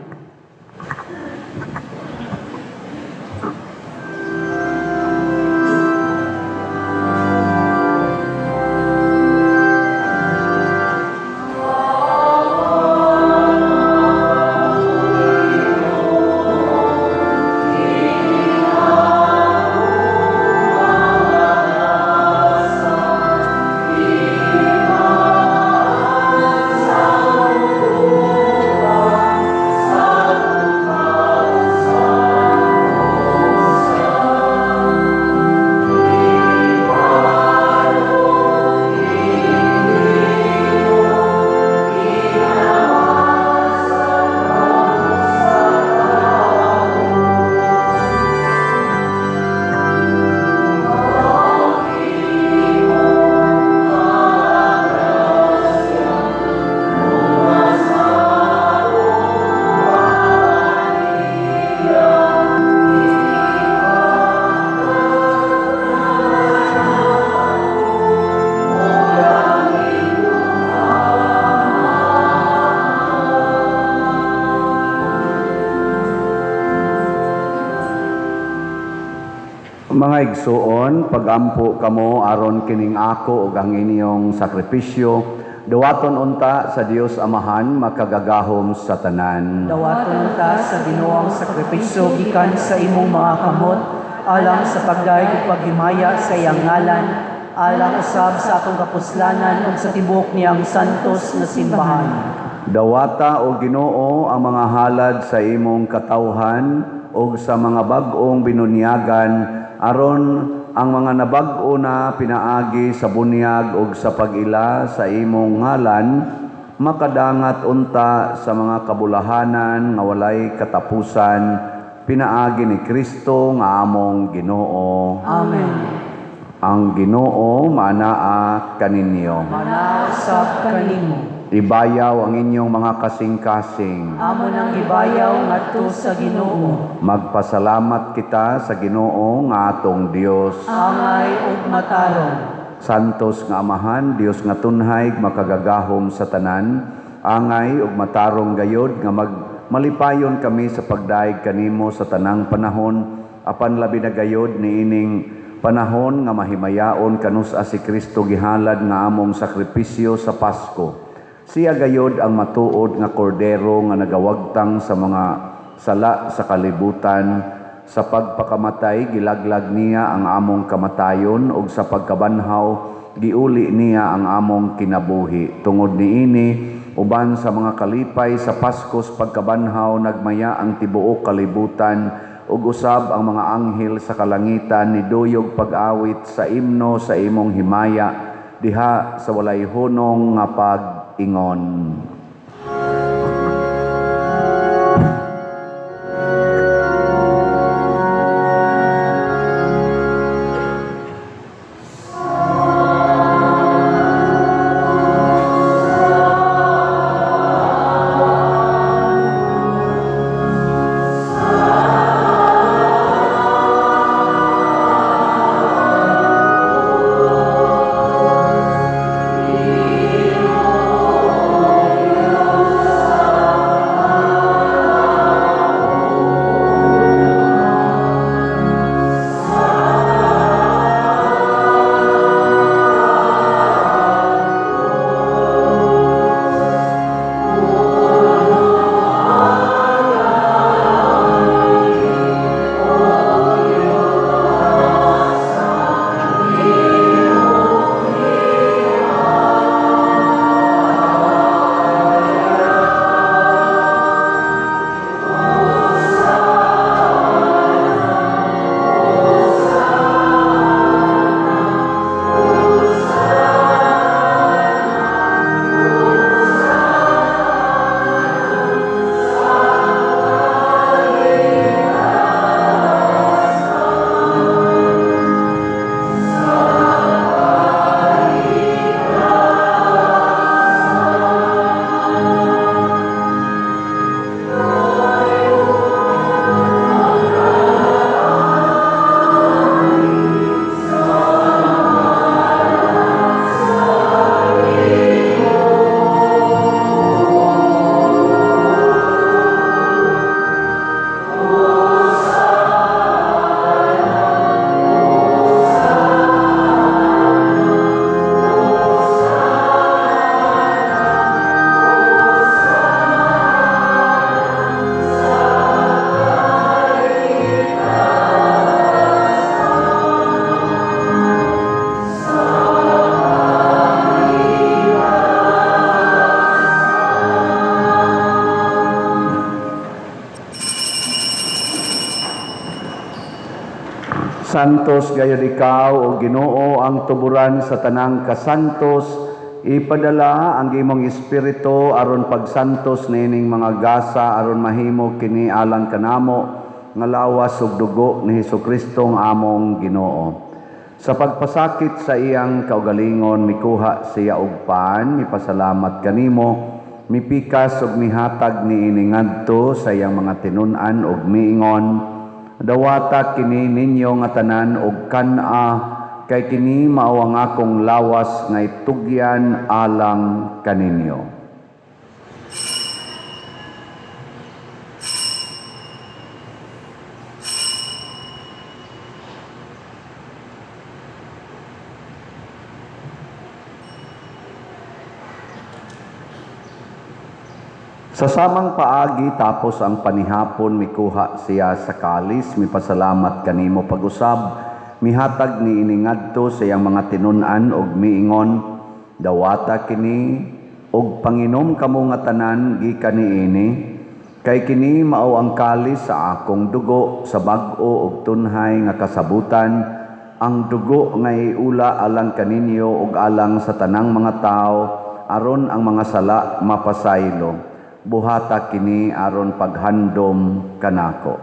Speaker 1: Mga igsuon, pagampo kamo aron kining ako ug ang inyong sakripisyo, dawaton unta sa Dios Amahan makagagahom sa tanan.
Speaker 5: Dawaton ta sa Ginoong sakripisyo gikan sa imong mga kamot, alang sa pagdayeg ug paghimaya sa iyang ngalan, alang usab sa atong kapuslanan ug sa tibok niyang santos na simbahan.
Speaker 1: Dawata o Ginoo ang mga halad sa imong katawhan ug sa mga bag-ong binunyagan aron ang mga nabag-o na pinaagi sa bunyag ug sa pag-ila sa imong ngalan makadangat unta sa mga kabulahanan nga walay katapusan pinaagi ni Kristo nga among Ginoo.
Speaker 5: Amen.
Speaker 1: Ang Ginoo manaa kaninyo.
Speaker 5: Manausap kanimo.
Speaker 1: Ibayaw ang inyong mga kasing-kasing.
Speaker 5: Amo nang ibayaw ngadto sa Ginoo.
Speaker 1: Magpasalamat kita sa Ginoo nga atong Dios.
Speaker 5: Angay ug matarong.
Speaker 1: Santos nga Amahan, Dios nga tunhay makagagahom sa tanan, angay ug matarong gayod nga malipayon kami sa pagdaig kanimo sa tanang panahon, apan labi na gayod niining panahon nga mahimayaon kanus-a si Kristo gihalad nga among sakripisyo sa Pasko. Siya gayod ang matuod nga kordero nga nagawagtang sa mga sala sa kalibutan. Sa pagpakamatay, gilaglag niya ang among kamatayon ug sa pagkabanhaw, giuli niya ang among kinabuhi. Tungod niini, uban sa mga kalipay sa Paskos pagkabanhaw, nagmaya ang tibuok kalibutan ug usab ang mga anghel sa kalangitan ni duyog pag-awit sa imno sa imong himaya diha sa walay hunong nga pag-ingon. Santos gayud ikaw o Ginoo ang tuburan sa tanang kasantos, ipadala ang imong espiritu aron pagsantos nining mga gasa aron mahimo kini alang kanamo nga lawas ug dugo ni Hesukristo nga among Ginoo. Sa pagpasakit sa iyang kaugalingon mikuha siya og paan, mipasalamat kanimo, mipikas ug mihatag niini ngadto sa iyang mga tinun-an ug miingon, dawata kini ninyo nga tanan og kan-a kay kini mao ang akong lawas nga itugyan alang kaninyo. Sa samang paagi tapos ang panihapon mikuha siya sa kalis, mipasalamat kanimo pag-usab, mihatag ni iningadto sa iyang mga tinunan og miingon, dawata kini og panginom kamo nga tanan gikan niini, kay kini mao ang kalis sa akong dugo sa bag-o ug tunhay nga kasabutan, ang dugo nga iula alang kaninyo ug alang sa tanang mga tao aron ang mga sala mapasaylo. Buhata kini aron paghandom kanako.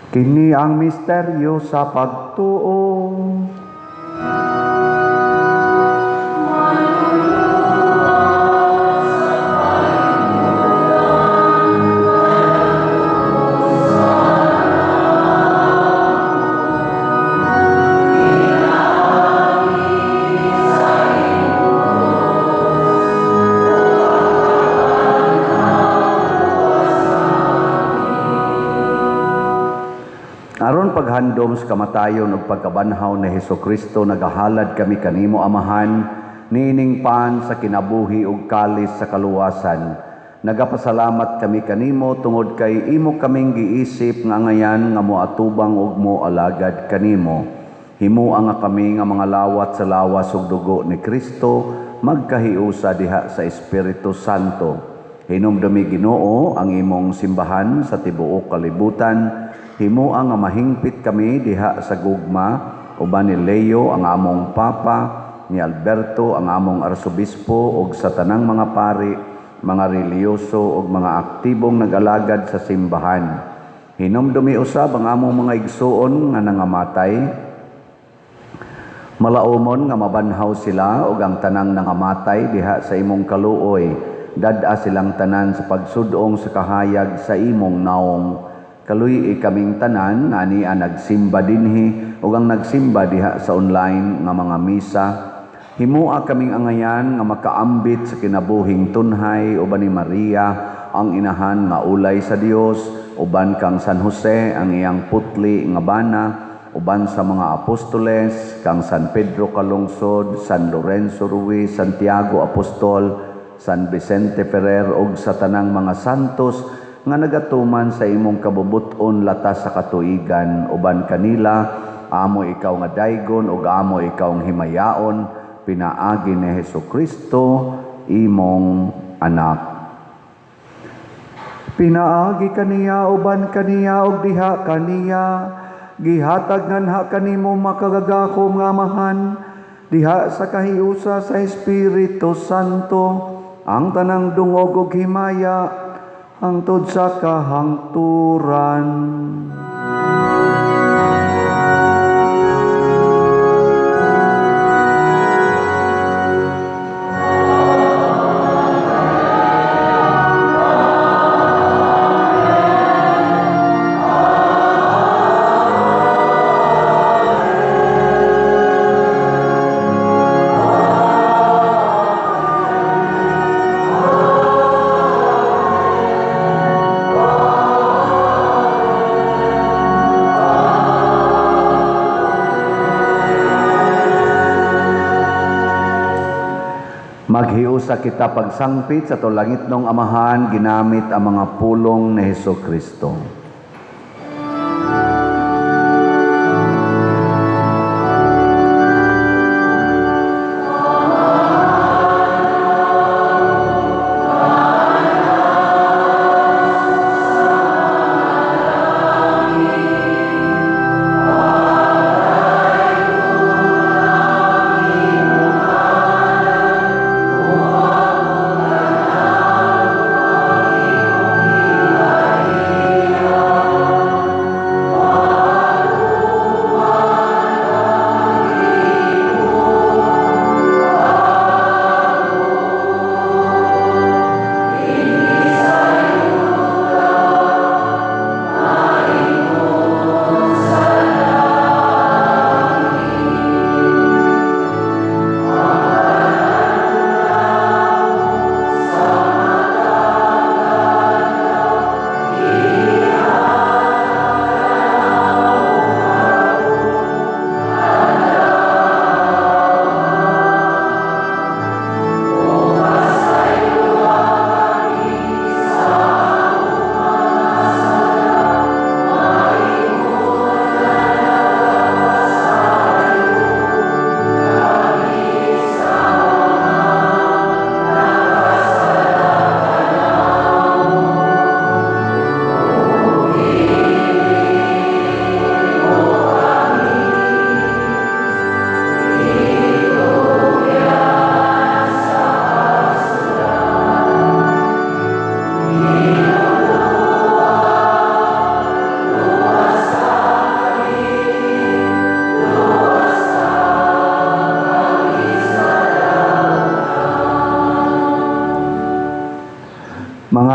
Speaker 1: Kini ang misteryo sa pagtuo. Aron paghandom sa kamatayon ug pagkabanhaw ni Hesukristo, nagahalad kami kanimo Amahan, niining pan sa kinabuhi ug kalis sa kaluwasan. Nagapasalamat kami kanimo tungod kay imo kaming giisip nga ngayan nga moatubang ug moalagad kanimo. Himuang nga kami nga mga lawat sa lawas ug dugo ni Kristo magkahiusa diha sa Espiritu Santo. Hinumdumi Ginoo ang imong simbahan sa tibuok kalibutan. Himuang nga mahingpit kami diha sa gugma, uban ni Leo ang among Papa, ni Alberto ang among Arsobispo, ug sa tanang mga pari, mga reliyoso ug mga aktibong nag-alagad sa simbahan. Hinumdumi usab ang among mga igsuon nga nangamatay. Malaumon nga mabanhaw sila ug ang tanang nangamatay diha sa imong kaluoy. Dad-a silang tanan sa pagsudong sa kahayag sa imong naong. Kaluy kaming tanan nga niya nagsimba dinhi ug ang nagsimba diha sa online nga mga misa. Himua kaming angayan nga makaambit sa kinabuhing tunhay uban ni Maria ang inahan nga ulay sa Dios, uban kang San Jose ang iyang putli nga bana, uban sa mga apostoles kang San Pedro Kalungsod, San Lorenzo Ruiz, Santiago Apostol, San Vicente Ferrer ug sa tanang mga santos nga nagatuman sa imong kabubuton latas sa katuigan, uban kanila amo ikaw nga daygon ug amo ikaw nga himayaon, pinaagi ni Hesukristo imong anak. Pinaagi kaniya uban kaniya ug diha kaniya, gihatag nganha kanimo makagagakom nga Amahan, diha sa kahiusa sa Espiritu Santo, ang tanang dungog ug himaya hangtod sa kahangturan. Maghiusa kita pagsangpit sa tulangit ng Amahan ginamit ang mga pulong ni Hesukristo.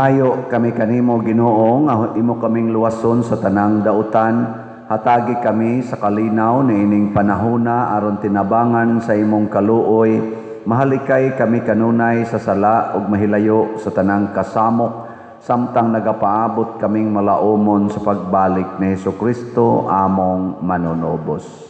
Speaker 1: Nangayo kami kanimo Ginoo nga imo kaming luwason sa tanang dautan, hatagi kami sa kalinaw niining panahona aron tinabangan sa imong kaluoy, mahalikay kami kanunay sa sala ug mahilayo sa tanang kasamok, samtang nagapaabot kaming malaumon sa pagbalik ni Hesukristo among manunobos.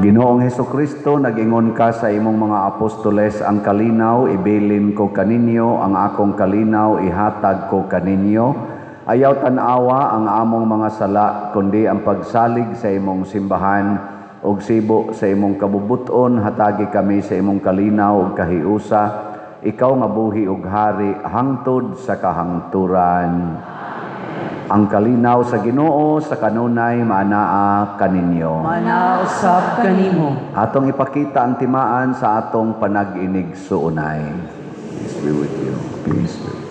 Speaker 1: Ginoong Hesukristo, nag-ingon ka sa imong mga apostoles, ang kalinaw ibilin ko kaninyo, ang akong kalinaw ihatag ko kaninyo. Ayaw tanawa ang among mga sala, kundi ang pagsalig sa imong simbahan, ug sibo sa imong kabubuton, hatagi kami sa imong kalinaw ug kahiusa. Ikaw nga buhi ug hari, hangtod sa kahangturan. Ang kalinaw sa Ginoo sa kanunay maanaa kaninyo.
Speaker 5: Manausap kanimo.
Speaker 1: Atong ipakita ang timaan sa atong panag-inig suunay. Peace be with you. Peace be with you.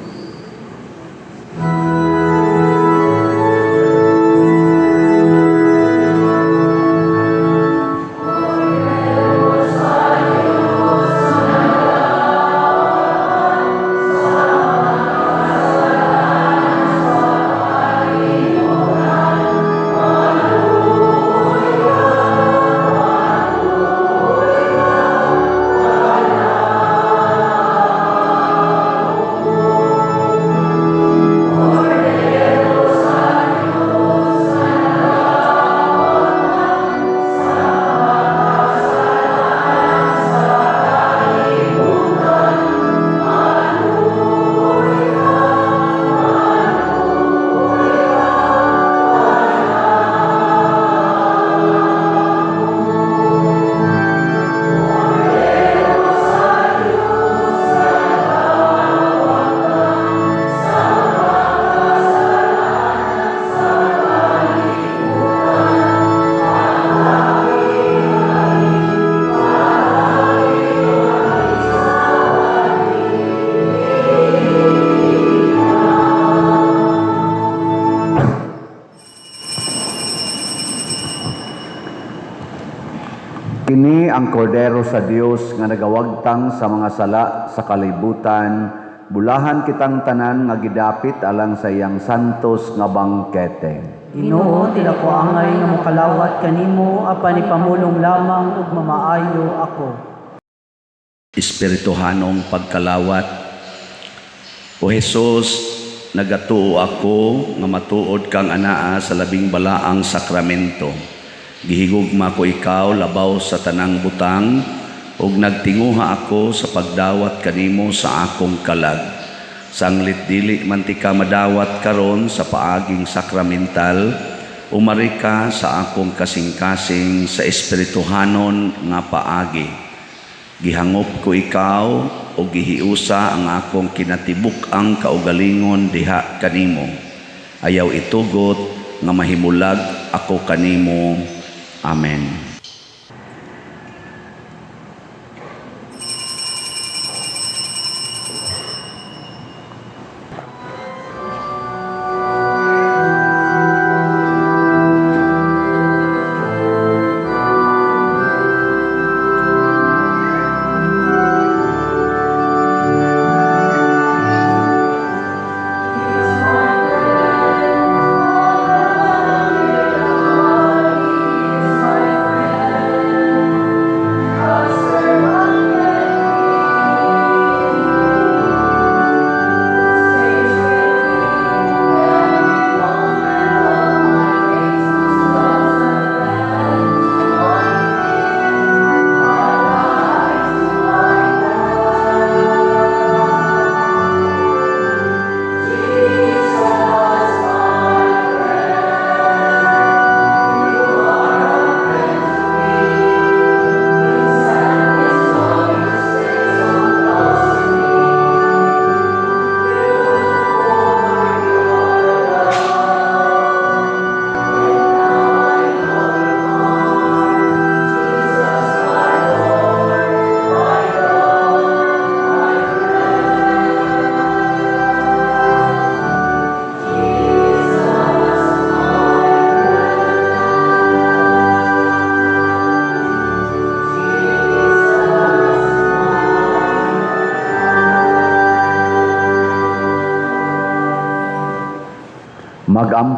Speaker 1: Kini ang kordero sa Dios nga nagawagtang sa mga sala sa kalibutan, bulahan kitang tanan nga gidapit alang sa iyang santos nga bangkete.
Speaker 5: Ginoo, tila ko angay nga mokalawat kanimo, apan ipamulong lamang ug mamaayo ako.
Speaker 1: Espirituhanong pagkalawat. O Jesus, nagatuo ako nga matuod kang anaa sa labing balaang sakramento. Gihigugma ko ikaw labaw sa tanang butang, ug nagtinguha ako sa pagdawat kanimo sa akong kalag. Sanglit dili man ti ka madawat karon sa paaging sakramental, umari ka sa akong kasing-kasing sa espirituhanon nga paagi. Gihangop ko ikaw o gihiusa ang akong kinatibuk-ang kaugalingon diha kanimo. Ayaw itugot nga mahimulag ako kanimo. Amen.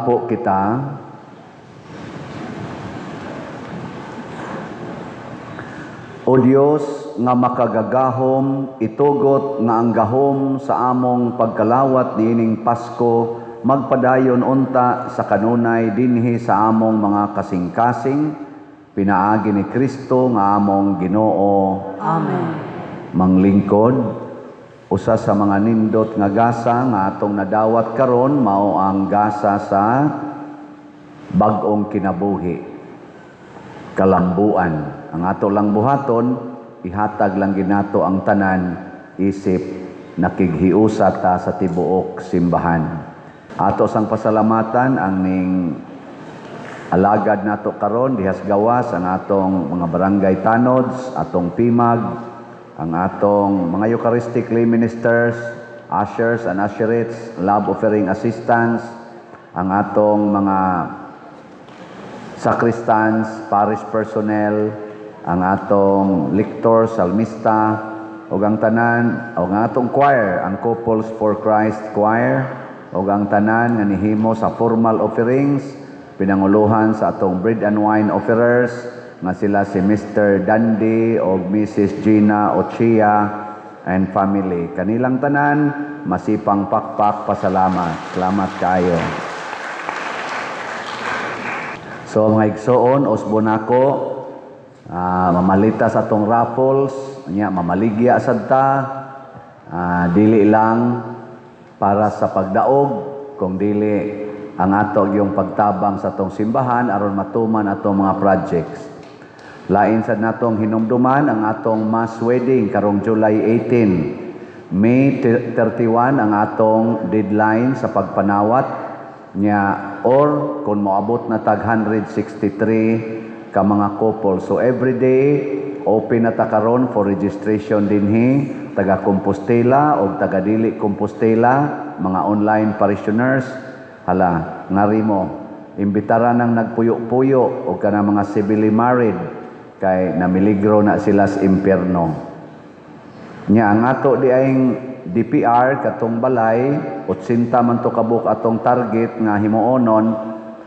Speaker 1: Mangapo kita. O Dios nga makagagahom, itugot nga ang gahom sa among pagkalawat niining Pasko, magpadayon unta sa kanunay dinhi sa among mga kasing-kasing, pinaagi ni Kristo nga among Ginoo.
Speaker 2: Amen.
Speaker 1: Manglingkod, usa sa mga nindot nga gasa nga atong nadawat karon mao ang gasa sa bag-ong kinabuhi. Kalambuan. Ang ato lang buhaton, ihatag lang ginato ang tanan, isip, nakighiusa ta sa tibuok simbahan. Ato sang pasalamatan ang ning alagad nato karon dihas gawas ang atong mga barangay tanods, atong PIMAG, ang atong mga Eucharistic lay ministers, ushers and usherettes, love offering assistants, ang atong mga sacristans, parish personnel, ang atong lector, salmista, ug ang tanan, ug ang atong choir, ang Couples for Christ Choir, ug ang tanan nga nihimo sa formal offerings, pinanguluhan sa atong bread and wine offerers, nga sila si Mr. Dandy o Mrs. Gina Ochia and family. Kanilang tanan, masipang pakpak pasalamat. Salamat kayo. So mga igsoon, usbon ako, mamalita sa atong raffles, mamaligya sad ta, dili lang para sa pagdaog, kung dili ang ato yung pagtabang sa atong simbahan aron matuman atong mga projects. Lain sad natong hinumduman ang atong mass wedding karong July 18. May 31 ang atong deadline sa pagpanawat nya, or kung moabot na tag 163 ka mga couple. So every day open na ta karon for registration dinhi, taga Compostela o taga dili Compostela, mga online parishioners. Hala, ngari mo, imbitara nang nagpuyo-puyo o kana mga civilly married kay namiligro na sila sa impyerno. Nya ang ato di ayong DPR katong balay, 80 man to kabuk atong target nga himuonon,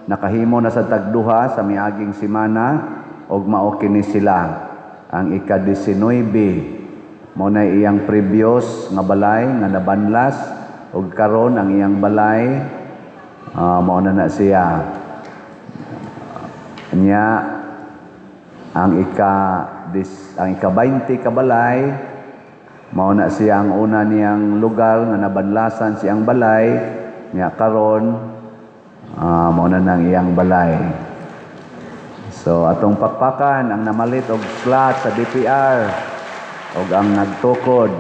Speaker 1: nakahimo na sa tagduha sa miaging semana og mao kini sila. Ang ika-19 mo na iyang previous nga balay nga nabanlas og karon ang iyang balay mao na siya. Nya ang ika-20 ka balay mao na siya ang una niyang lugar nga nabanlasan siyang balay, nya karon mao na nang iyang balay. So atong pakpakan ang namalit og slot sa DPR og ang nagtukod.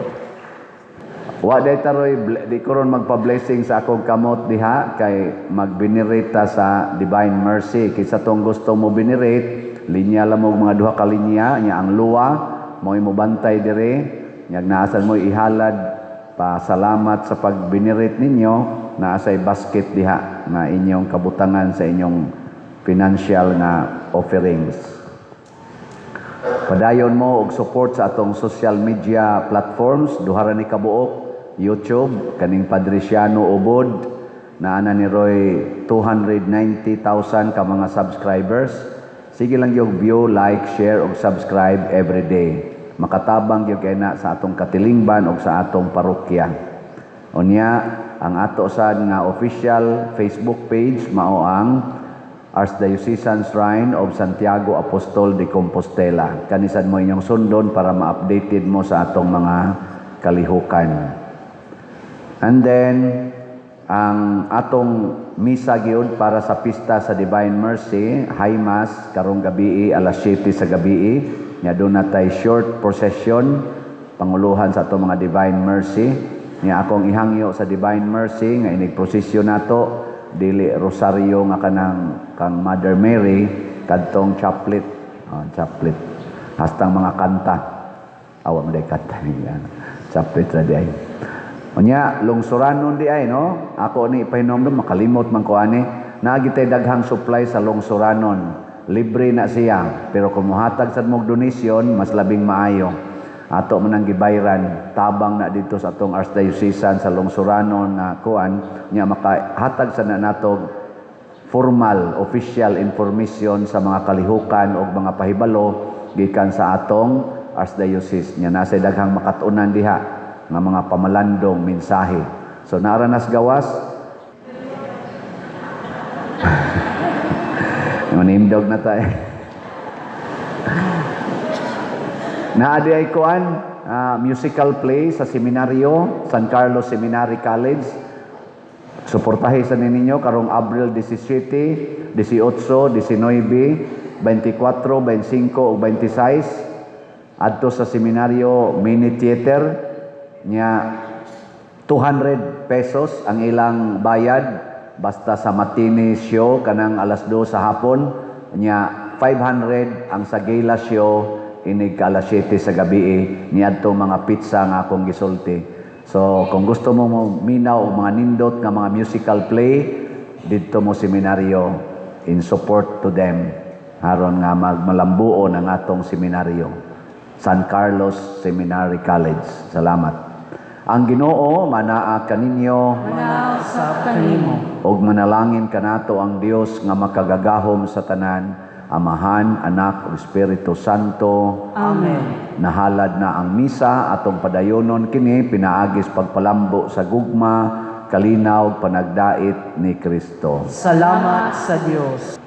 Speaker 1: Wa day taroy di karon magpa-blessing sa akong kamot diha kay magbinirita sa Divine Mercy. Kisa tong gusto mo binirate, linya lang mo mga duha ka linya nya ang luwa mo bantay dire. Nyag naasan mo ihalad pa salamat sa pagbinirit ninyo, naasay basket diha na inyong kabutangan sa inyong financial na offerings. Padayon mo og support sa atong social media platforms, duha ra ni kabuok, YouTube, kaning Padriciano Ubod, na ana ni Roy 290,000 ka mga subscribers. Sige lang yung view, like, share ug subscribe every day. Makatabang yung kaya sa atong katilingban o sa atong parokya. Unya, ang ato sad nga official Facebook page mao ang Archdiocesan Shrine of Santiago Apostol de Compostela. Kanisan mo inyong sundon para ma-updated mo sa atong mga kalihukan. And then, ang atong misa gyud para sa pista sa Divine Mercy, High Mass karong gabi alas 7 sa gabi. Nya doon natay short procession, panguluhan sa itong mga Divine Mercy. Nya akong ihangyo sa Divine Mercy, nga inig prosesyon nato, dili rosaryo nga kang Mother Mary, kadtong chaplet. Chaplet. Hastang mga kanta. Awa mo day kanta niya. Chaplet ra di ay. Nya, lungsuranon di ay, no? Ako ni ipahinomdom, makalimot man ko ani. Nagitay daghang supply sa lungsuranon. Libre na siya, pero kung muhatag sa mong donation, mas labing maayo. Ato man ang gibayran, tabang na dito sa atong Archdiocesan sa lungsuranon na kuan, nya makahatag sa nato formal, official information sa mga kalihukan o mga pahibalo gikan sa atong Archdiocese. Nya nasa daghang makatunan diha nga mga pamalandong mensahe. So naaranas gawas. Manimdog na tayo. Naadi ay kuan musical play sa seminaryo, San Carlos Seminary College. Suportahe sa ninyo karong Abril 17, 18, 19, 24, 25 ug 26 adto sa seminaryo mini theater nya 200 pesos ang ilang bayad basta sa matinee show kanang alas 2 sa hapon nya 500 ang sa gala show inig ka alas 7 sa gabi niadto mga pizza nga akong gisulti. So kung gusto mo minaw og mga nindot nga mga musical play didto mo seminaryo in support to them aron nga magmalambuon ang atong seminaryo San Carlos Seminary College. Salamat. Ang Ginoo manaa kaninyo
Speaker 5: Sa kanimo.
Speaker 1: og manalangin kanato ang Dios nga makagagahom sa tanan, Amahan, Anak, ug Espiritu Santo.
Speaker 5: Amen.
Speaker 1: Nahalad na ang misa atong padayonon kini pinaagis pagpalambo sa gugma, kalinaw, panagdait ni Kristo.
Speaker 5: Salamat sa Dios.